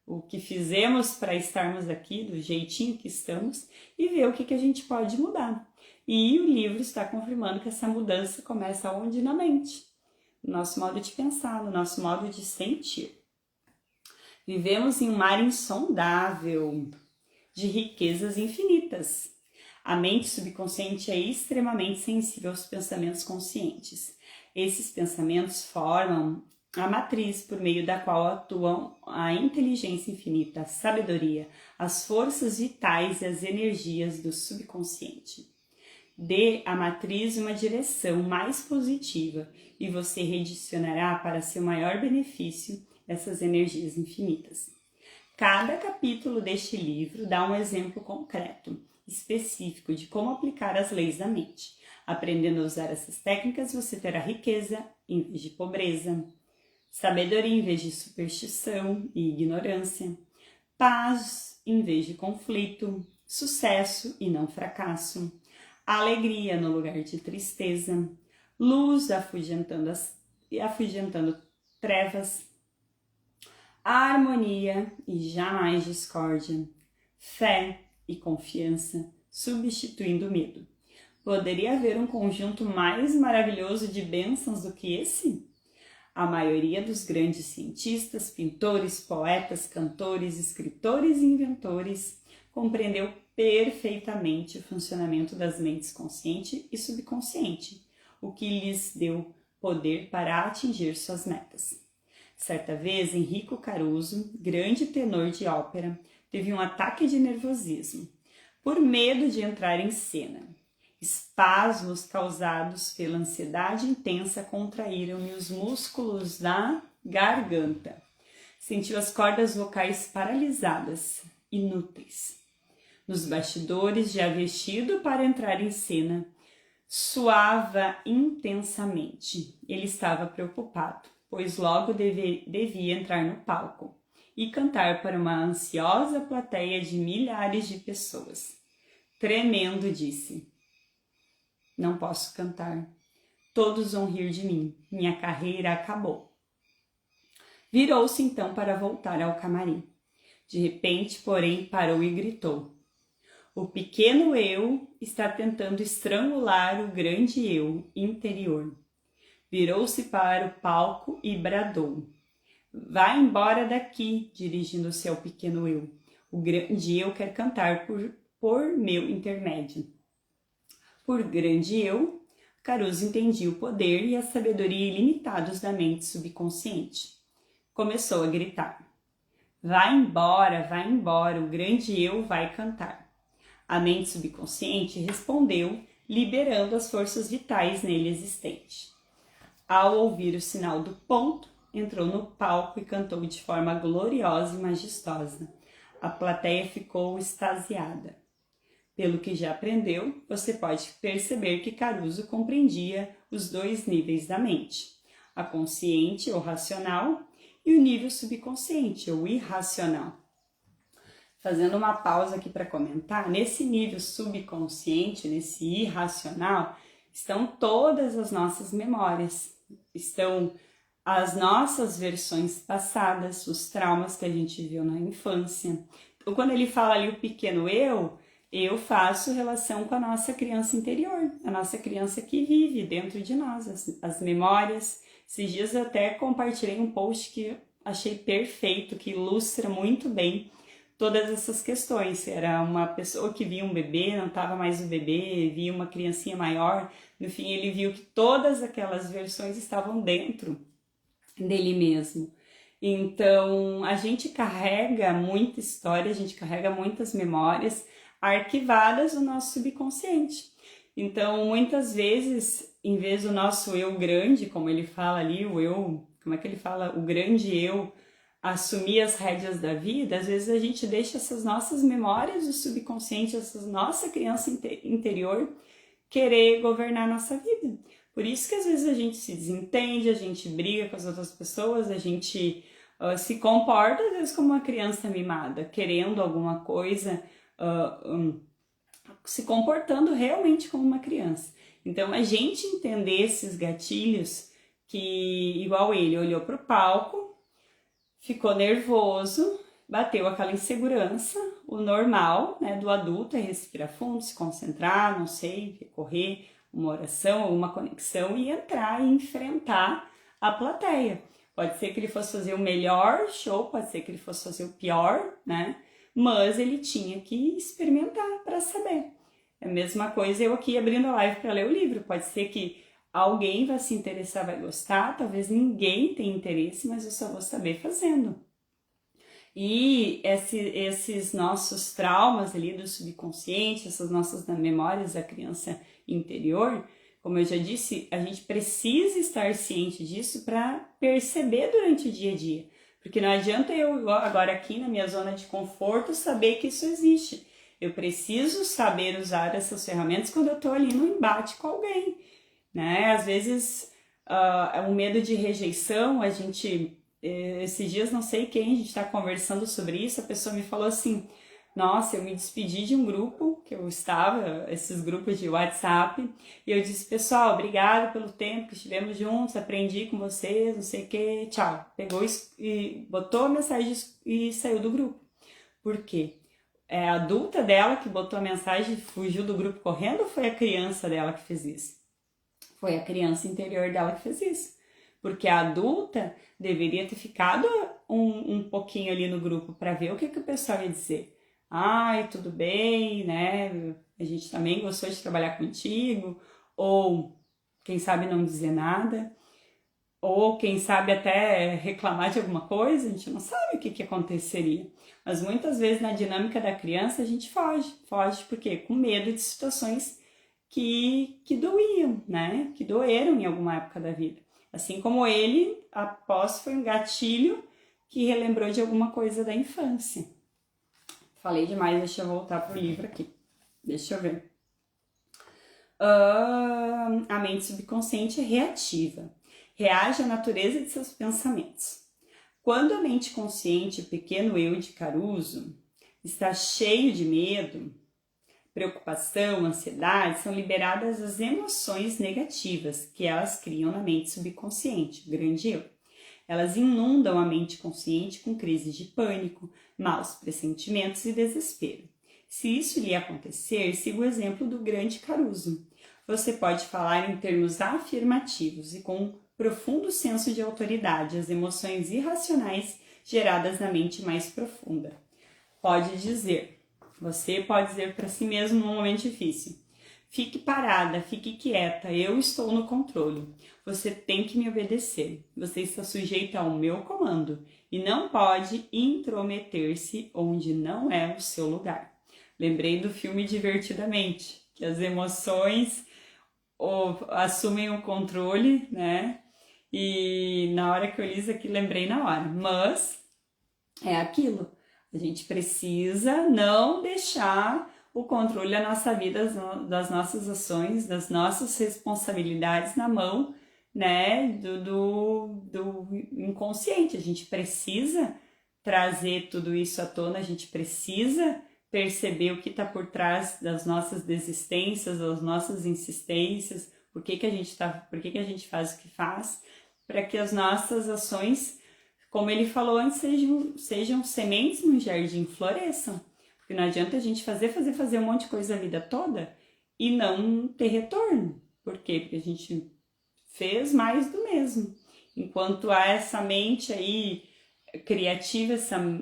o que fizemos para estarmos aqui, do jeitinho que estamos, e ver o que a gente pode mudar. E o livro está confirmando que essa mudança começa onde? Na mente, no nosso modo de pensar, no nosso modo de sentir. Vivemos em um mar insondável de riquezas infinitas. A mente subconsciente é extremamente sensível aos pensamentos conscientes. Esses pensamentos formam a matriz por meio da qual atuam a inteligência infinita, a sabedoria, as forças vitais e as energias do subconsciente. Dê à matriz uma direção mais positiva e você redirecionará para seu maior benefício essas energias infinitas. Cada capítulo deste livro dá um exemplo concreto, específico de como aplicar as leis da mente. Aprendendo a usar essas técnicas, você terá riqueza em vez de pobreza, sabedoria em vez de superstição e ignorância, paz em vez de conflito, sucesso e não fracasso, alegria no lugar de tristeza, luz afugentando trevas, harmonia e jamais discórdia, fé e confiança substituindo o medo. Poderia haver um conjunto mais maravilhoso de bênçãos do que esse? A maioria dos grandes cientistas, pintores, poetas, cantores, escritores e inventores compreendeu perfeitamente o funcionamento das mentes consciente e subconsciente, o que lhes deu poder para atingir suas metas. Certa vez, Enrico Caruso, grande tenor de ópera, teve um ataque de nervosismo, por medo de entrar em cena. Espasmos causados pela ansiedade intensa contraíram-lhe os músculos da garganta. Sentiu as cordas vocais paralisadas, inúteis. Nos bastidores, já vestido para entrar em cena, suava intensamente. Ele estava preocupado, pois logo devia entrar no palco e cantar para uma ansiosa plateia de milhares de pessoas. Tremendo, disse: "Não posso cantar. Todos vão rir de mim. Minha carreira acabou." Virou-se então para voltar ao camarim. De repente, porém, parou e gritou: "O pequeno eu está tentando estrangular o grande eu interior." Virou-se para o palco e bradou: "Vá embora daqui", dirigindo-se ao pequeno eu. "O grande eu quer cantar por meu intermédio." Por grande eu, Caruso entendia o poder e a sabedoria ilimitados da mente subconsciente. Começou a gritar: vá embora, o grande eu vai cantar." A mente subconsciente respondeu, liberando as forças vitais nele existentes. Ao ouvir o sinal do ponto, entrou no palco e cantou de forma gloriosa e majestosa. A plateia ficou extasiada. Pelo que já aprendeu, você pode perceber que Caruso compreendia os dois níveis da mente, a consciente ou racional e o nível subconsciente, ou irracional. Fazendo uma pausa aqui para comentar, nesse nível subconsciente, nesse irracional, estão todas as nossas memórias, estão as nossas versões passadas, os traumas que a gente viu na infância. Então, quando ele fala ali o pequeno eu faço relação com a nossa criança interior, a nossa criança que vive dentro de nós, as memórias. Esses dias eu até compartilhei um post que achei perfeito, que ilustra muito bem todas essas questões. Era uma pessoa que via um bebê, não estava mais o bebê, via uma criancinha maior, no fim ele viu que todas aquelas versões estavam dentro dele mesmo. Então a gente carrega muita história, a gente carrega muitas memórias arquivadas no nosso subconsciente. Então muitas vezes, em vez do nosso eu grande, como ele fala ali, o eu, como é que ele fala? O grande eu, assumir as rédeas da vida, às vezes a gente deixa essas nossas memórias do subconsciente, essa nossa criança interior querer governar a nossa vida. Por isso que às vezes a gente se desentende, a gente briga com as outras pessoas, a gente se comporta às vezes como uma criança mimada, querendo alguma coisa, se comportando realmente como uma criança. Então a gente entender esses gatilhos, que igual ele olhou para o palco, ficou nervoso, bateu aquela insegurança, o normal, né, do adulto é respirar fundo, se concentrar, não sei, recorrer uma oração, uma conexão e entrar e enfrentar a plateia. Pode ser que ele fosse fazer o melhor show, pode ser que ele fosse fazer o pior, né? Mas ele tinha que experimentar para saber. É a mesma coisa eu aqui abrindo a live para ler o livro. Pode ser que alguém vai se interessar, vai gostar, talvez ninguém tenha interesse, mas eu só vou saber fazendo. E esses nossos traumas ali do subconsciente, essas nossas memórias da criança interior, como eu já disse, a gente precisa estar ciente disso para perceber durante o dia a dia. Porque não adianta eu agora aqui na minha zona de conforto saber que isso existe. Eu preciso saber usar essas ferramentas quando eu estou ali no embate com alguém. Né? Às vezes é um medo de rejeição, a gente, esses dias não sei quem, a gente está conversando sobre isso, a pessoa me falou assim, nossa, eu me despedi de um grupo que eu estava, esses grupos de WhatsApp, e eu disse, pessoal, obrigado pelo tempo que estivemos juntos, aprendi com vocês, não sei o que, tchau. Pegou e botou a mensagem e saiu do grupo. Por quê? É a adulta dela que botou a mensagem e fugiu do grupo correndo ou foi a criança dela que fez isso? Foi a criança interior dela que fez isso. Porque a adulta deveria ter ficado um pouquinho ali no grupo para ver o que o pessoal ia dizer. Ai, tudo bem, né? A gente também gostou de trabalhar contigo. Ou, quem sabe, não dizer nada. Ou, quem sabe, até reclamar de alguma coisa. A gente não sabe o que aconteceria. Mas muitas vezes na dinâmica da criança a gente foge. Foge porque com medo de situações que doíam, né? Que doeram em alguma época da vida. Assim como ele, após foi um gatilho que relembrou de alguma coisa da infância. Falei demais, deixa eu voltar pro livro aqui. Deixa eu ver. A mente subconsciente é reativa. Reage à natureza de seus pensamentos. Quando a mente consciente, o pequeno eu de Caruso, está cheio de medo, preocupação, ansiedade, são liberadas as emoções negativas que elas criam na mente subconsciente, o grande eu. Elas inundam a mente consciente com crises de pânico, maus pressentimentos e desespero. Se isso lhe acontecer, siga o exemplo do grande Caruso. Você pode falar em termos afirmativos e com profundo senso de autoridade as emoções irracionais geradas na mente mais profunda. Você pode dizer para si mesmo num momento difícil, fique parada, fique quieta, eu estou no controle. Você tem que me obedecer. Você está sujeita ao meu comando e não pode intrometer-se onde não é o seu lugar. Lembrei do filme Divertidamente, que as emoções assumem o controle, né? E na hora que eu li isso aqui, lembrei na hora. Mas é aquilo. A gente precisa não deixar o controle da nossa vida, das nossas ações, das nossas responsabilidades na mão né, do inconsciente. A gente precisa trazer tudo isso à tona, a gente precisa perceber o que está por trás das nossas desistências, das nossas insistências, por que a gente faz o que faz, para que as nossas ações, como ele falou antes, sejam sementes no jardim, floresçam. Porque não adianta a gente fazer um monte de coisa a vida toda e não ter retorno. Por quê? Porque a gente fez mais do mesmo. Enquanto há essa mente aí criativa,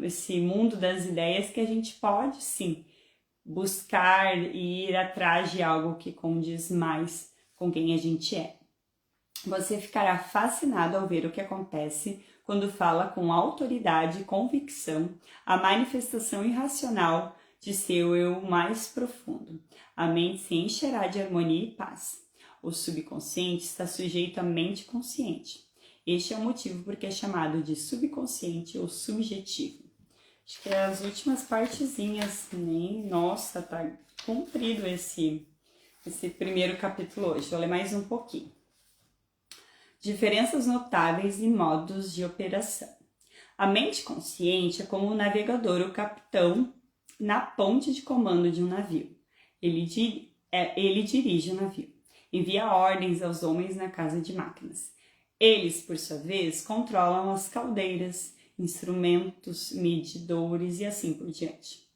esse mundo das ideias, que a gente pode sim buscar e ir atrás de algo que condiz mais com quem a gente é. Você ficará fascinado ao ver o que acontece quando fala com autoridade e convicção a manifestação irracional de seu eu mais profundo. A mente se encherá de harmonia e paz. O subconsciente está sujeito à mente consciente. Este é o motivo porque é chamado de subconsciente ou subjetivo. Acho que é as últimas partezinhas, nem... Nossa, tá comprido esse primeiro capítulo hoje. Vou ler mais um pouquinho. Diferenças notáveis e modos de operação. A mente consciente é como o navegador ou capitão na ponte de comando de um navio. Ele dirige o navio, envia ordens aos homens na casa de máquinas. Eles, por sua vez, controlam as caldeiras, instrumentos, medidores e assim por diante.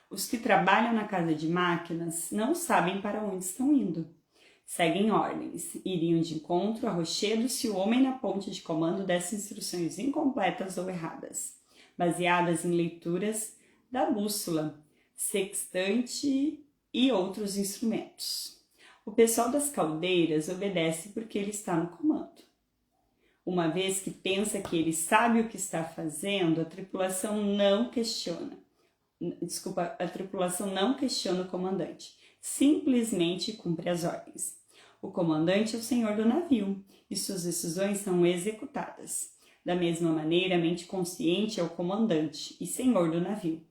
Os que trabalham na casa de máquinas não sabem para onde estão indo. Seguem ordens, iriam de encontro a rochedo se o homem na ponte de comando desse instruções incompletas ou erradas, baseadas em leituras da bússola, sextante e outros instrumentos. O pessoal das caldeiras obedece porque ele está no comando. Uma vez que pensa que ele sabe o que está fazendo, a tripulação não questiona o comandante, simplesmente cumpre as ordens. O comandante é o senhor do navio e suas decisões são executadas. Da mesma maneira, a mente consciente é o comandante e senhor do navio,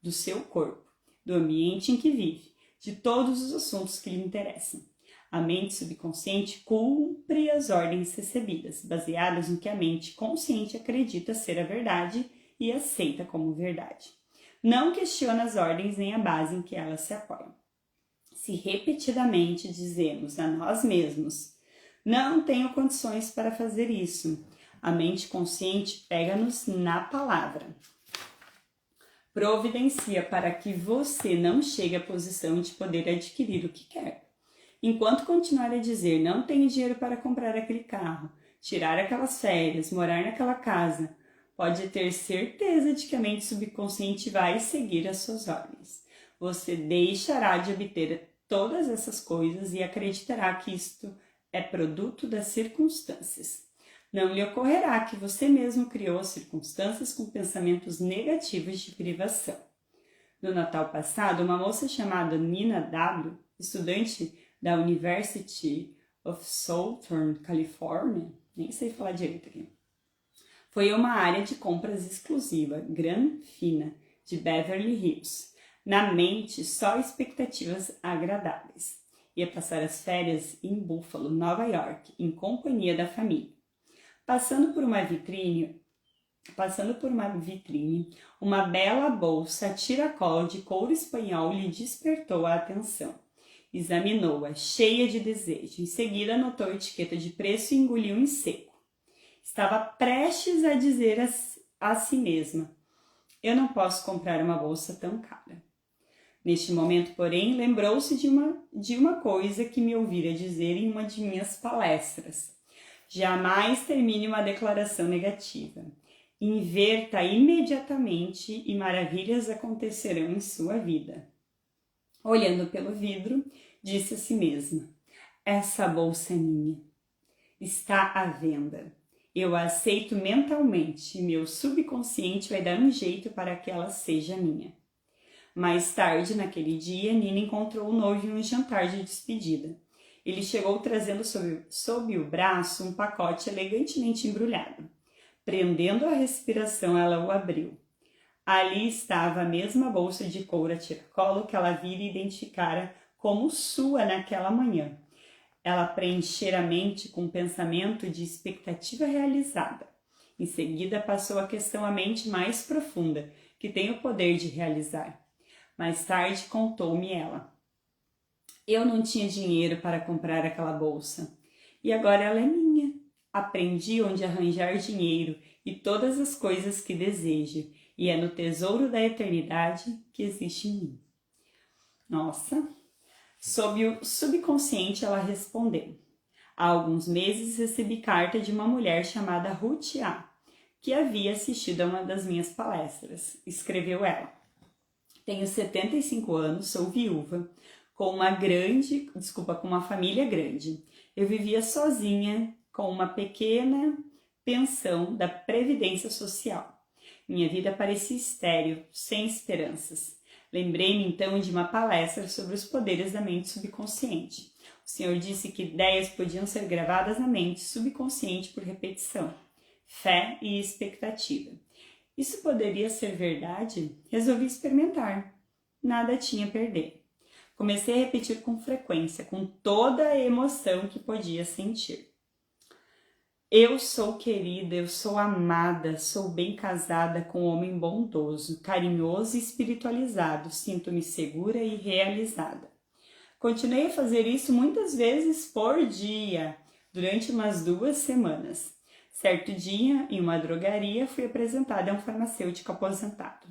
do seu corpo, do ambiente em que vive, de todos os assuntos que lhe interessam. A mente subconsciente cumpre as ordens recebidas, baseadas no que a mente consciente acredita ser a verdade e aceita como verdade. Não questiona as ordens nem a base em que elas se apoiam. Se repetidamente dizemos a nós mesmos, não tenho condições para fazer isso, a mente consciente pega-nos na palavra. Providencia para que você não chegue à posição de poder adquirir o que quer. Enquanto continuar a dizer, não tenho dinheiro para comprar aquele carro, tirar aquelas férias, morar naquela casa, pode ter certeza de que a mente subconsciente vai seguir as suas ordens. Você deixará de obter todas essas coisas e acreditará que isto é produto das circunstâncias. Não lhe ocorrerá que você mesmo criou as circunstâncias com pensamentos negativos de privação. No Natal passado, uma moça chamada Nina W., estudante da University of Southern California, nem sei falar direito aqui, foi a uma área de compras exclusiva, Gran Fina, de Beverly Hills. Na mente, só expectativas agradáveis. Ia passar as férias em Buffalo, Nova York, em companhia da família. Passando por uma vitrine, uma bela bolsa tiracolo de couro espanhol lhe despertou a atenção. Examinou-a, cheia de desejo. Em seguida, anotou a etiqueta de preço e engoliu em seco. Estava prestes a dizer a si mesma, eu não posso comprar uma bolsa tão cara. Neste momento, porém, lembrou-se de uma coisa que me ouvira dizer em uma de minhas palestras. Jamais termine uma declaração negativa. Inverta imediatamente e maravilhas acontecerão em sua vida. Olhando pelo vidro, disse a si mesma, essa bolsa é minha. Está à venda. Eu a aceito mentalmente e meu subconsciente vai dar um jeito para que ela seja minha. Mais tarde, naquele dia, Nina encontrou o noivo em um jantar de despedida. Ele chegou trazendo sob o braço um pacote elegantemente embrulhado. Prendendo a respiração, ela o abriu. Ali estava a mesma bolsa de couro a tiracolo que ela vira e identificara como sua naquela manhã. ela preencher a mente com um pensamento de expectativa realizada. Em seguida, passou a questão à mente mais profunda, que tem o poder de realizar. Mais tarde, contou-me ela: eu não tinha dinheiro para comprar aquela bolsa, e agora ela é minha. Aprendi onde arranjar dinheiro e todas as coisas que desejo, e é no tesouro da eternidade que existe em mim. Nossa! Sob o subconsciente, ela respondeu: há alguns meses recebi carta de uma mulher chamada Ruth A., que havia assistido a uma das minhas palestras. Escreveu ela: tenho 75 anos, sou viúva, com uma família grande. Eu vivia sozinha com uma pequena pensão da Previdência Social. Minha vida parecia estéril, sem esperanças. Lembrei-me então de uma palestra sobre os poderes da mente subconsciente. O senhor disse que ideias podiam ser gravadas na mente subconsciente por repetição, fé e expectativa. Isso poderia ser verdade? Resolvi experimentar. Nada tinha a perder. Comecei a repetir com frequência, com toda a emoção que podia sentir. Eu sou querida, eu sou amada, sou bem casada com um homem bondoso, carinhoso e espiritualizado, sinto-me segura e realizada. Continuei a fazer isso muitas vezes por dia, durante umas 2 semanas. Certo dia, em uma drogaria, fui apresentada a um farmacêutico aposentado.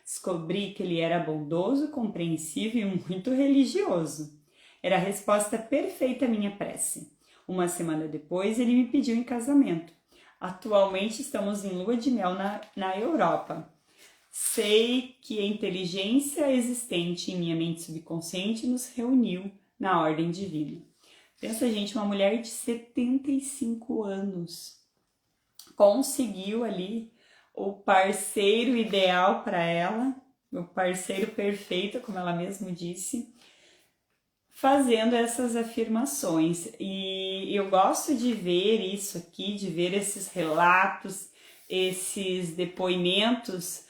Descobri que ele era bondoso, compreensivo e muito religioso. Era a resposta perfeita à minha prece. Uma semana depois, ele me pediu em casamento. Atualmente estamos em lua de mel na Europa. Sei que a inteligência existente em minha mente subconsciente nos reuniu na ordem divina. Pensa, gente, uma mulher de 75 anos conseguiu ali o parceiro ideal para ela, o parceiro perfeito, como ela mesma disse, fazendo essas afirmações. E eu gosto de ver isso aqui, de ver esses relatos, esses depoimentos,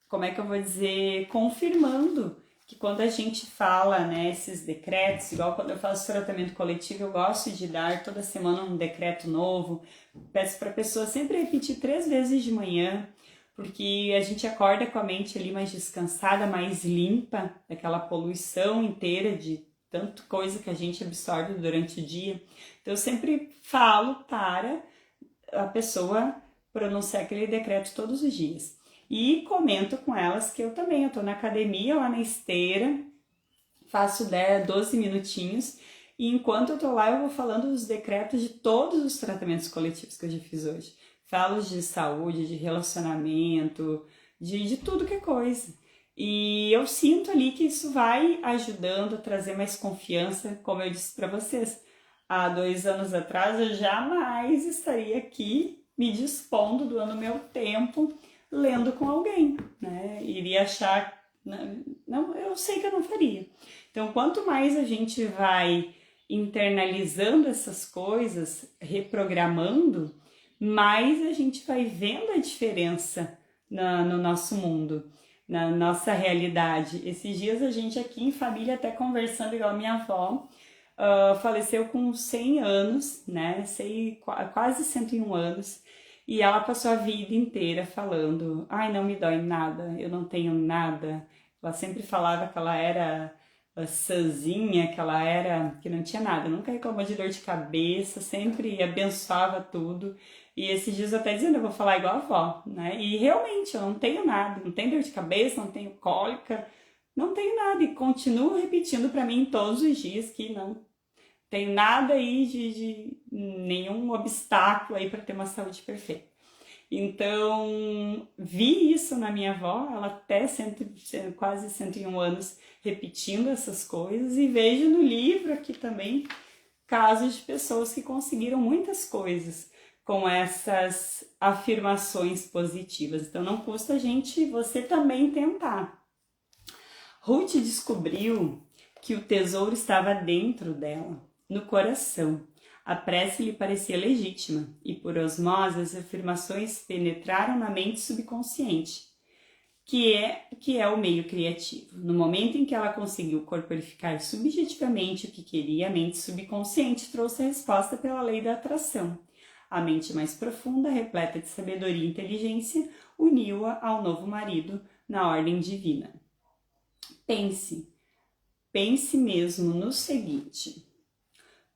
como é que eu vou dizer, confirmando que quando a gente fala, né, esses decretos, igual quando eu faço tratamento coletivo, eu gosto de dar toda semana um decreto novo. Peço para a pessoa sempre repetir 3 vezes de manhã, porque a gente acorda com a mente ali mais descansada, mais limpa, daquela poluição inteira de tanta coisa que a gente absorve durante o dia. Então eu sempre falo para a pessoa pronunciar aquele decreto todos os dias. E comento com elas que eu também, eu tô na academia, lá na esteira, faço 12 minutinhos, e enquanto eu tô lá eu vou falando os decretos de todos os tratamentos coletivos que eu já fiz hoje. Falo de saúde, de relacionamento, de tudo que é coisa. E eu sinto ali que isso vai ajudando a trazer mais confiança, como eu disse para vocês. Há 2 anos atrás eu jamais estaria aqui me dispondo, doando meu tempo, lendo com alguém, né? Iria achar, não, eu sei que eu não faria. Então, quanto mais a gente vai internalizando essas coisas, reprogramando, mais a gente vai vendo a diferença no nosso mundo, na nossa realidade. Esses dias a gente aqui em família, até conversando, igual a minha avó, faleceu com 100 anos, né? Quase 101 anos. E ela passou a vida inteira falando: ai, não me dói nada, eu não tenho nada. Ela sempre falava que ela era sãzinha, que não tinha nada, nunca reclamou de dor de cabeça, sempre abençoava tudo. E esses dias eu até dizendo, eu vou falar igual a avó, né? E realmente eu não tenho nada, não tenho dor de cabeça, não tenho cólica, não tenho nada. E continuo repetindo para mim todos os dias que não tenho nada aí de nenhum obstáculo aí para ter uma saúde perfeita. Então, vi isso na minha avó, ela até quase 101 anos repetindo essas coisas, e vejo no livro aqui também casos de pessoas que conseguiram muitas coisas com essas afirmações positivas. Então, não custa você também tentar. Ruth descobriu que o tesouro estava dentro dela, no coração. A prece lhe parecia legítima e, por osmose, as afirmações penetraram na mente subconsciente. que é o meio criativo. No momento em que ela conseguiu corporificar subjetivamente o que queria, a mente subconsciente trouxe a resposta pela lei da atração. A mente mais profunda, repleta de sabedoria e inteligência, uniu-a ao novo marido na ordem divina. Pense mesmo no seguinte: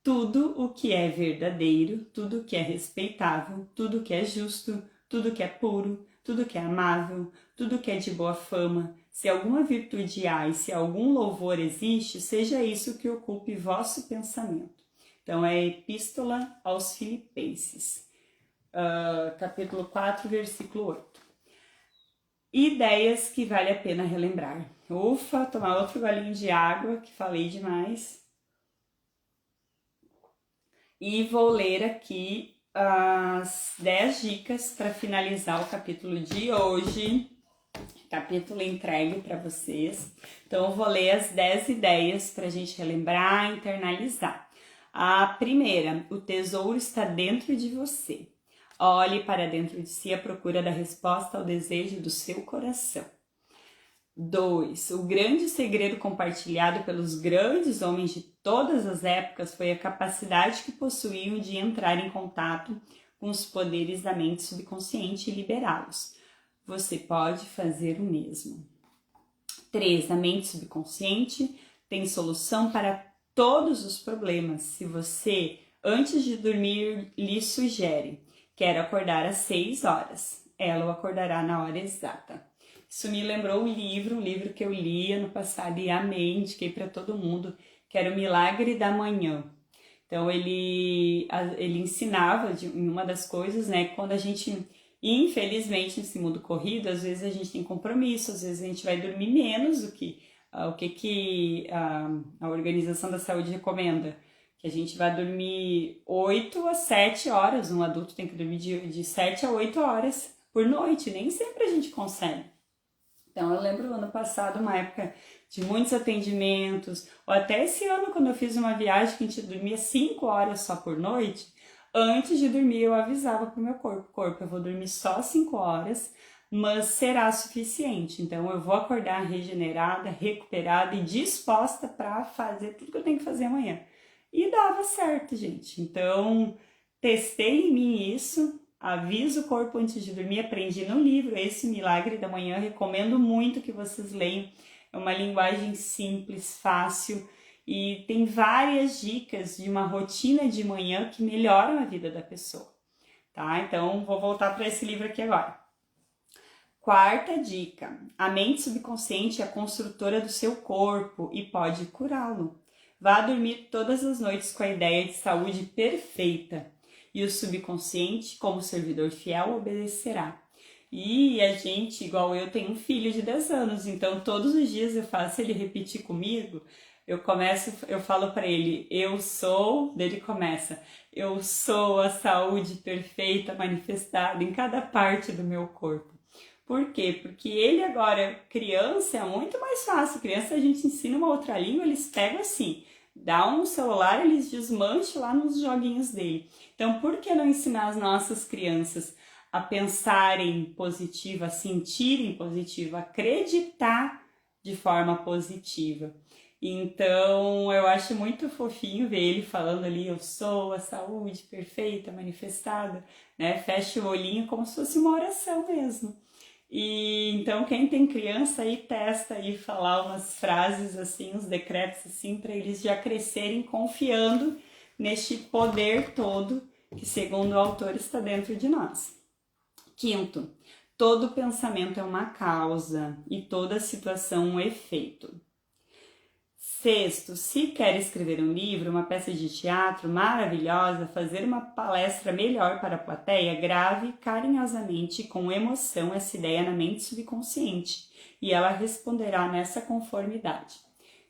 tudo o que é verdadeiro, tudo o que é respeitável, tudo o que é justo, tudo o que é puro, tudo que é amável, tudo que é de boa fama, se alguma virtude há e se algum louvor existe, seja isso que ocupe vosso pensamento. Então, é a Epístola aos Filipenses, capítulo 4, versículo 8. Ideias que vale a pena relembrar. Ufa, tomar outro golinho de água, que falei demais. E vou ler aqui as 10 dicas para finalizar o capítulo de hoje, capítulo entregue para vocês. Então, eu vou ler as 10 ideias para a gente relembrar e internalizar. A primeira: o tesouro está dentro de você. Olhe para dentro de si à procura da resposta ao desejo do seu coração. 2. O grande segredo compartilhado pelos grandes homens de todas as épocas foi a capacidade que possuíam de entrar em contato com os poderes da mente subconsciente e liberá-los. Você pode fazer o mesmo. 3. A mente subconsciente tem solução para todos os problemas. Se você, antes de dormir, lhe sugere: quero acordar às 6 horas, ela o acordará na hora exata. Isso me lembrou um livro que eu li ano passado e amei, indiquei para todo mundo, que era O Milagre da Manhã. Então, ele ensinava em uma das coisas, né, quando a gente, infelizmente, nesse mundo corrido, às vezes a gente tem compromisso, às vezes a gente vai dormir menos do que a Organização da Saúde recomenda. Que a gente vai dormir 8 a 7 horas, um adulto tem que dormir de 7 a 8 horas por noite, nem sempre a gente consegue. Então, eu lembro ano passado, uma época de muitos atendimentos, ou até esse ano, quando eu fiz uma viagem que a gente dormia 5 horas só por noite, antes de dormir eu avisava para o meu corpo, eu vou dormir só 5 horas, mas será suficiente. Então, eu vou acordar regenerada, recuperada e disposta para fazer tudo que eu tenho que fazer amanhã. E dava certo, gente. Então, testei em mim isso. Aviso o corpo antes de dormir, aprendi no livro esse Milagre da Manhã, recomendo muito que vocês leiam, é uma linguagem simples, fácil e tem várias dicas de uma rotina de manhã que melhoram a vida da pessoa, tá? Então, vou voltar para esse livro aqui agora. Quarta dica: a mente subconsciente é a construtora do seu corpo e pode curá-lo. Vá dormir todas as noites com a ideia de saúde perfeita. E o subconsciente, como servidor fiel, obedecerá. E a gente, igual eu, tenho um filho de 10 anos, então todos os dias eu faço ele repetir comigo, eu falo para ele, ele começa, eu sou a saúde perfeita manifestada em cada parte do meu corpo. Por quê? Porque ele agora, criança, é muito mais fácil. Criança, a gente ensina uma outra língua, eles pegam assim, dá um celular, eles desmancham lá nos joguinhos dele. Então, por que não ensinar as nossas crianças a pensarem positivo, a sentirem positivo, a acreditar de forma positiva? Então, eu acho muito fofinho ver ele falando ali, eu sou a saúde perfeita, manifestada, né? Fecha o olhinho como se fosse uma oração mesmo. E então quem tem criança aí testa aí falar umas frases assim, uns decretos assim, para eles já crescerem confiando neste poder todo que, segundo o autor, está dentro de nós. Quinto, todo pensamento é uma causa e toda situação um efeito. Sexto, se quer escrever um livro, uma peça de teatro maravilhosa, fazer uma palestra melhor para a plateia, grave carinhosamente e com emoção essa ideia na mente subconsciente e ela responderá nessa conformidade.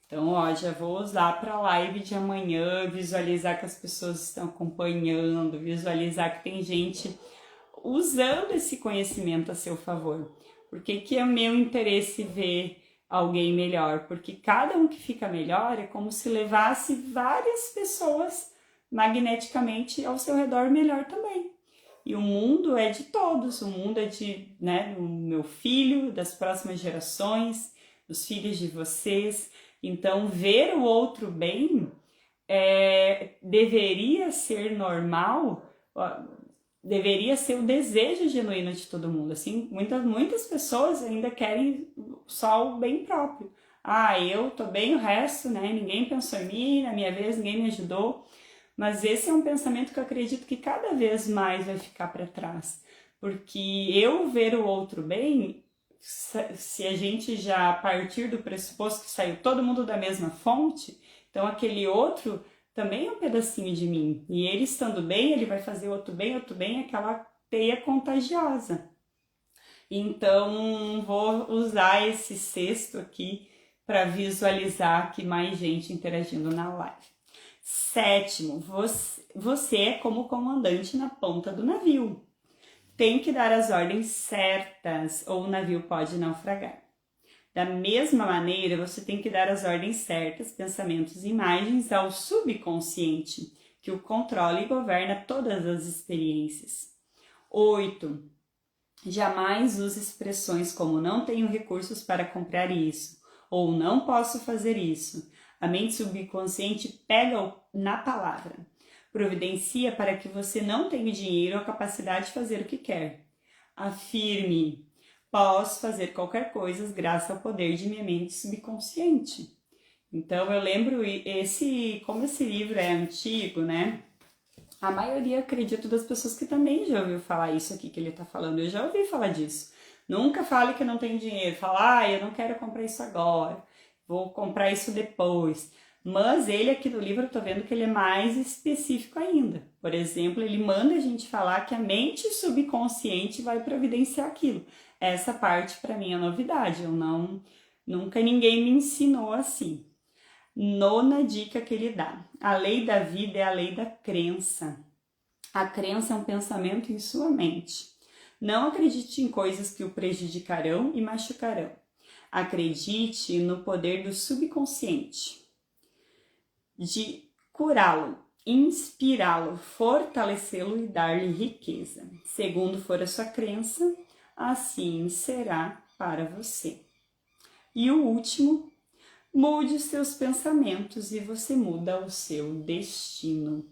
Então, já vou usar para a live de amanhã, visualizar que as pessoas estão acompanhando, visualizar que tem gente usando esse conhecimento a seu favor. Porque que é meu interesse ver alguém melhor, porque cada um que fica melhor é como se levasse várias pessoas magneticamente ao seu redor melhor também. E o mundo é de todos, o mundo é do meu filho, das próximas gerações, dos filhos de vocês. Então, ver o outro bem deveria ser normal, deveria ser o desejo genuíno de todo mundo. Assim, muitas pessoas ainda querem só o bem próprio. Eu tô bem, o resto, né? Ninguém pensou em mim, na minha vez ninguém me ajudou. Mas esse é um pensamento que eu acredito que cada vez mais vai ficar para trás. Porque eu ver o outro bem, se a gente já partir do pressuposto que saiu todo mundo da mesma fonte, então aquele outro também é um pedacinho de mim. E ele estando bem, ele vai fazer outro bem, aquela teia contagiosa. Então, vou usar esse cesto aqui para visualizar aqui mais gente interagindo na live. 7º, você é como comandante na ponta do navio. Tem que dar as ordens certas ou o navio pode naufragar. Da mesma maneira, você tem que dar as ordens certas, pensamentos e imagens ao subconsciente, que o controla e governa todas as experiências. 8. Jamais use expressões como não tenho recursos para comprar isso ou não posso fazer isso. A mente subconsciente pega na palavra. Providencia para que você não tenha dinheiro ou a capacidade de fazer o que quer. Afirme: posso fazer qualquer coisa graças ao poder de minha mente subconsciente. Então eu lembro como esse livro é antigo, né? A maioria, acredito, das pessoas que também já ouviu falar isso aqui que ele está falando. Eu já ouvi falar disso. Nunca fale que não tem dinheiro. Fala, eu não quero comprar isso agora. Vou comprar isso depois. Mas ele aqui no livro, eu tô vendo que ele é mais específico ainda. Por exemplo, ele manda a gente falar que a mente subconsciente vai providenciar aquilo. Essa parte para mim é novidade. Nunca ninguém me ensinou assim. 9ª dica que ele dá. A lei da vida é a lei da crença. A crença é um pensamento em sua mente. Não acredite em coisas que o prejudicarão e machucarão. Acredite no poder do subconsciente, de curá-lo, inspirá-lo, fortalecê-lo e dar-lhe riqueza. Segundo for a sua crença, assim será para você. E o último, mude os seus pensamentos e você muda o seu destino.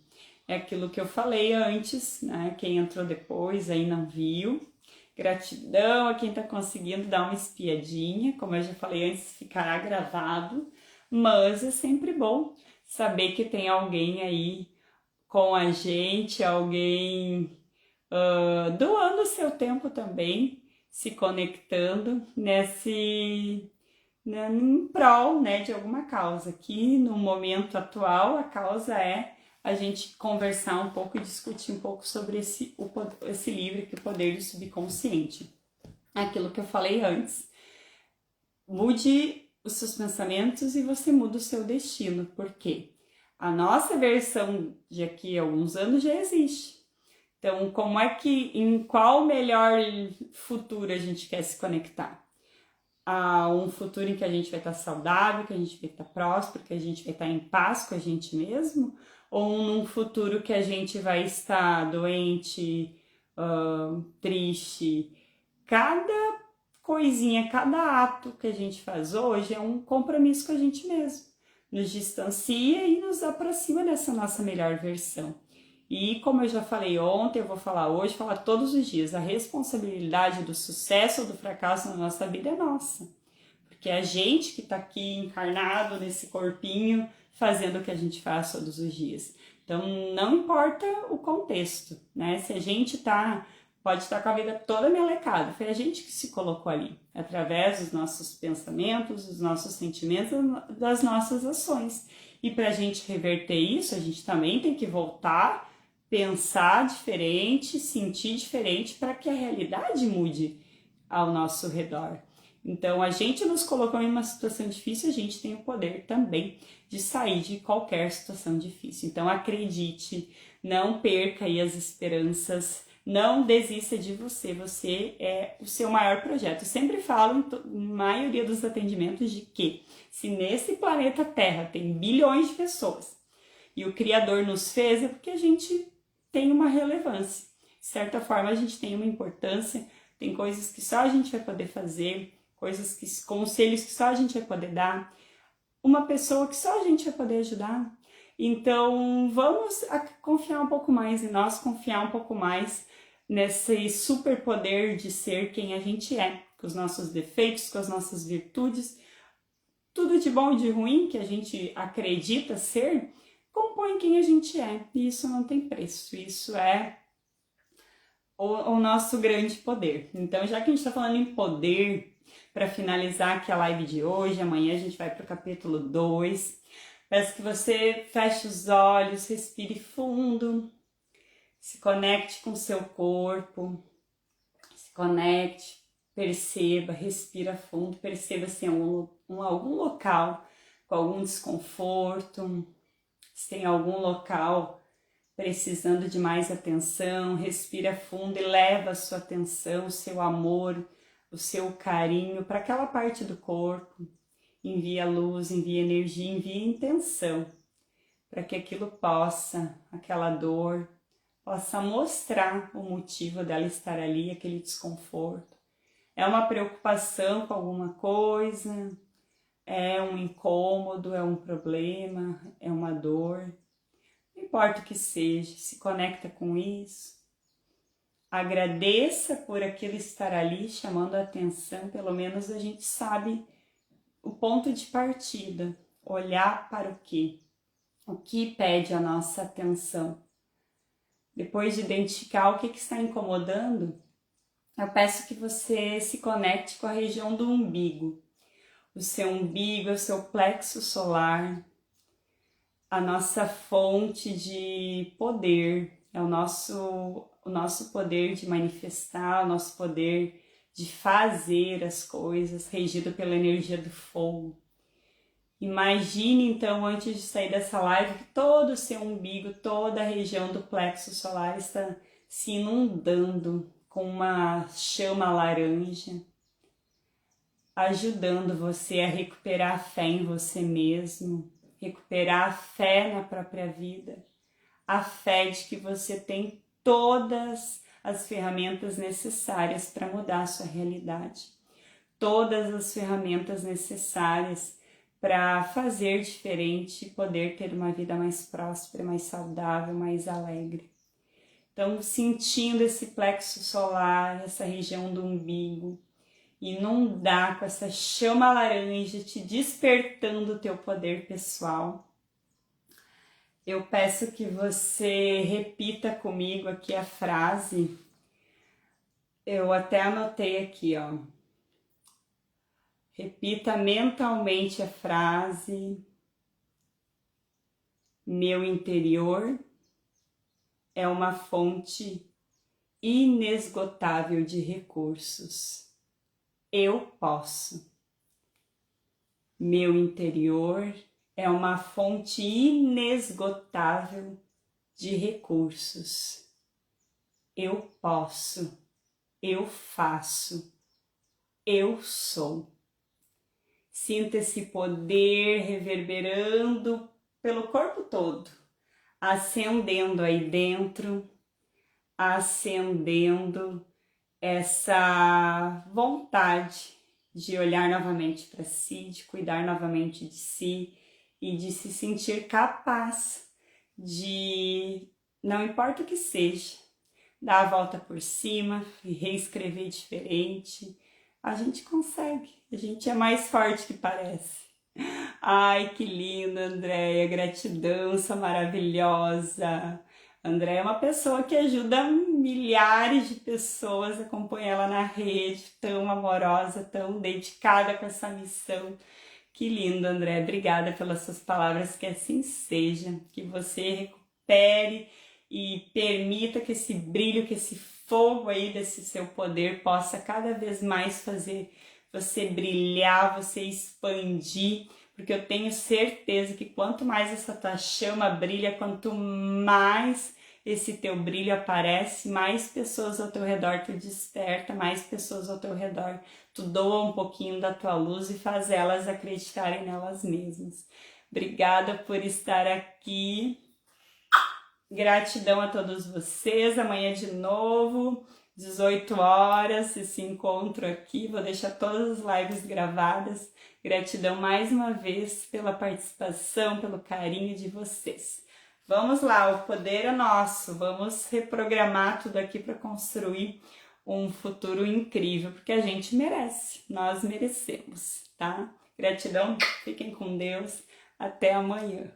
É aquilo que eu falei antes, né? Quem entrou depois aí não viu. Gratidão a quem está conseguindo dar uma espiadinha, como eu já falei antes, ficará gravado, mas é sempre bom saber que tem alguém aí com a gente, alguém doando o seu tempo também, se conectando em prol, né, de alguma causa. Aqui no momento atual, a causa é a gente conversar um pouco e discutir um pouco sobre esse livro aqui, O Poder do Subconsciente. Aquilo que eu falei antes. Mude os seus pensamentos e você muda o seu destino. Por quê? A nossa versão de aqui a alguns anos já existe. Então, em qual melhor futuro a gente quer se conectar? A um futuro em que a gente vai estar saudável, que a gente vai estar próspero, que a gente vai estar em paz com a gente mesmo? Ou num futuro que a gente vai estar doente, triste? Cada coisinha, cada ato que a gente faz hoje é um compromisso com a gente mesmo. Nos distancia e nos aproxima dessa nossa melhor versão. E como eu já falei ontem, eu vou falar hoje, falar todos os dias, a responsabilidade do sucesso ou do fracasso na nossa vida é nossa. Porque é a gente que está aqui encarnado nesse corpinho, fazendo o que a gente faz todos os dias. Então, não importa o contexto, né? Se a gente pode estar com a vida toda melecada, foi a gente que se colocou ali, através dos nossos pensamentos, dos nossos sentimentos, das nossas ações. E para a gente reverter isso, a gente também tem que voltar, pensar diferente, sentir diferente, para que a realidade mude ao nosso redor. Então, a gente nos colocou em uma situação difícil, a gente tem o poder também de sair de qualquer situação difícil. Então, acredite, não perca aí as esperanças, não desista de você, você é o seu maior projeto. Eu sempre falo em maioria dos atendimentos de que se nesse planeta Terra tem bilhões de pessoas e o Criador nos fez, é porque a gente tem uma relevância. de certa forma a gente tem uma importância, tem coisas que só a gente vai poder fazer, conselhos que só a gente vai poder dar, uma pessoa que só a gente vai poder ajudar. Então vamos confiar um pouco mais em nós, confiar um pouco mais nesse superpoder de ser quem a gente é, com os nossos defeitos, com as nossas virtudes, tudo de bom e de ruim que a gente acredita ser, compõe quem a gente é. E isso não tem preço, isso é o nosso grande poder. Então, já que a gente está falando em poder, para finalizar aqui a live de hoje, amanhã a gente vai para o capítulo 2. Peço que você feche os olhos, respire fundo, se conecte com o seu corpo, se conecte, perceba, respira fundo, perceba se tem algum local com algum desconforto, se tem algum local precisando de mais atenção, respira fundo e leva a sua atenção, o seu amor, o seu carinho para aquela parte do corpo. Envia luz, envia energia, envia intenção para que aquilo possa, aquela dor, possa mostrar o motivo dela estar ali, aquele desconforto. É uma preocupação com alguma coisa, é um incômodo, é um problema, é uma dor. Não importa o que seja, se conecta com isso. Agradeça por aquilo estar ali chamando a atenção, pelo menos a gente sabe o ponto de partida, olhar para o que pede a nossa atenção. Depois de identificar o que está incomodando, eu peço que você se conecte com a região do umbigo. O seu umbigo é o seu plexo solar, a nossa fonte de poder, é o nosso poder de manifestar, o nosso poder de fazer as coisas, regido pela energia do fogo. Imagine então, antes de sair dessa live, que todo o seu umbigo, toda a região do plexo solar está se inundando com uma chama laranja, ajudando você a recuperar a fé em você mesmo, recuperar a fé na própria vida, a fé de que você tem todas as ferramentas necessárias para mudar a sua realidade, todas as ferramentas necessárias para fazer diferente e poder ter uma vida mais próspera, mais saudável, mais alegre. Então, sentindo esse plexo solar, essa região do umbigo, inundar com essa chama laranja, te despertando o teu poder pessoal. Eu peço que você repita comigo aqui a frase. Eu até anotei aqui, ó. Repita mentalmente a frase: meu interior é uma fonte inesgotável de recursos. Eu posso. Meu interior é uma fonte inesgotável de recursos. Eu posso. Eu faço. Eu sou. Sinta esse poder reverberando pelo corpo todo, acendendo aí dentro, acendendo essa vontade de olhar novamente para si, de cuidar novamente de si e de se sentir capaz de, não importa o que seja, dar a volta por cima e reescrever diferente. A gente consegue, a gente é mais forte que parece. Ai, que lindo, Andréia, gratidão, sua maravilhosa. Andréia é uma pessoa que ajuda milhares de pessoas, acompanha ela na rede, tão amorosa, tão dedicada com essa missão. Que lindo, Andréia, obrigada pelas suas palavras, que assim seja, que você recupere e permita que esse brilho, que esse fogo aí desse seu poder possa cada vez mais fazer você brilhar, você expandir, porque eu tenho certeza que quanto mais essa tua chama brilha, quanto mais esse teu brilho aparece, mais pessoas ao teu redor tu desperta, mais pessoas ao teu redor tu doa um pouquinho da tua luz e faz elas acreditarem nelas mesmas. Obrigada por estar aqui. Gratidão a todos vocês. Amanhã de novo, 18 horas, esse encontro aqui. Vou deixar todas as lives gravadas. Gratidão mais uma vez pela participação, pelo carinho de vocês. Vamos lá, o poder é nosso. Vamos reprogramar tudo aqui para construir um futuro incrível, porque a gente merece, nós merecemos, tá? Gratidão, fiquem com Deus, até amanhã.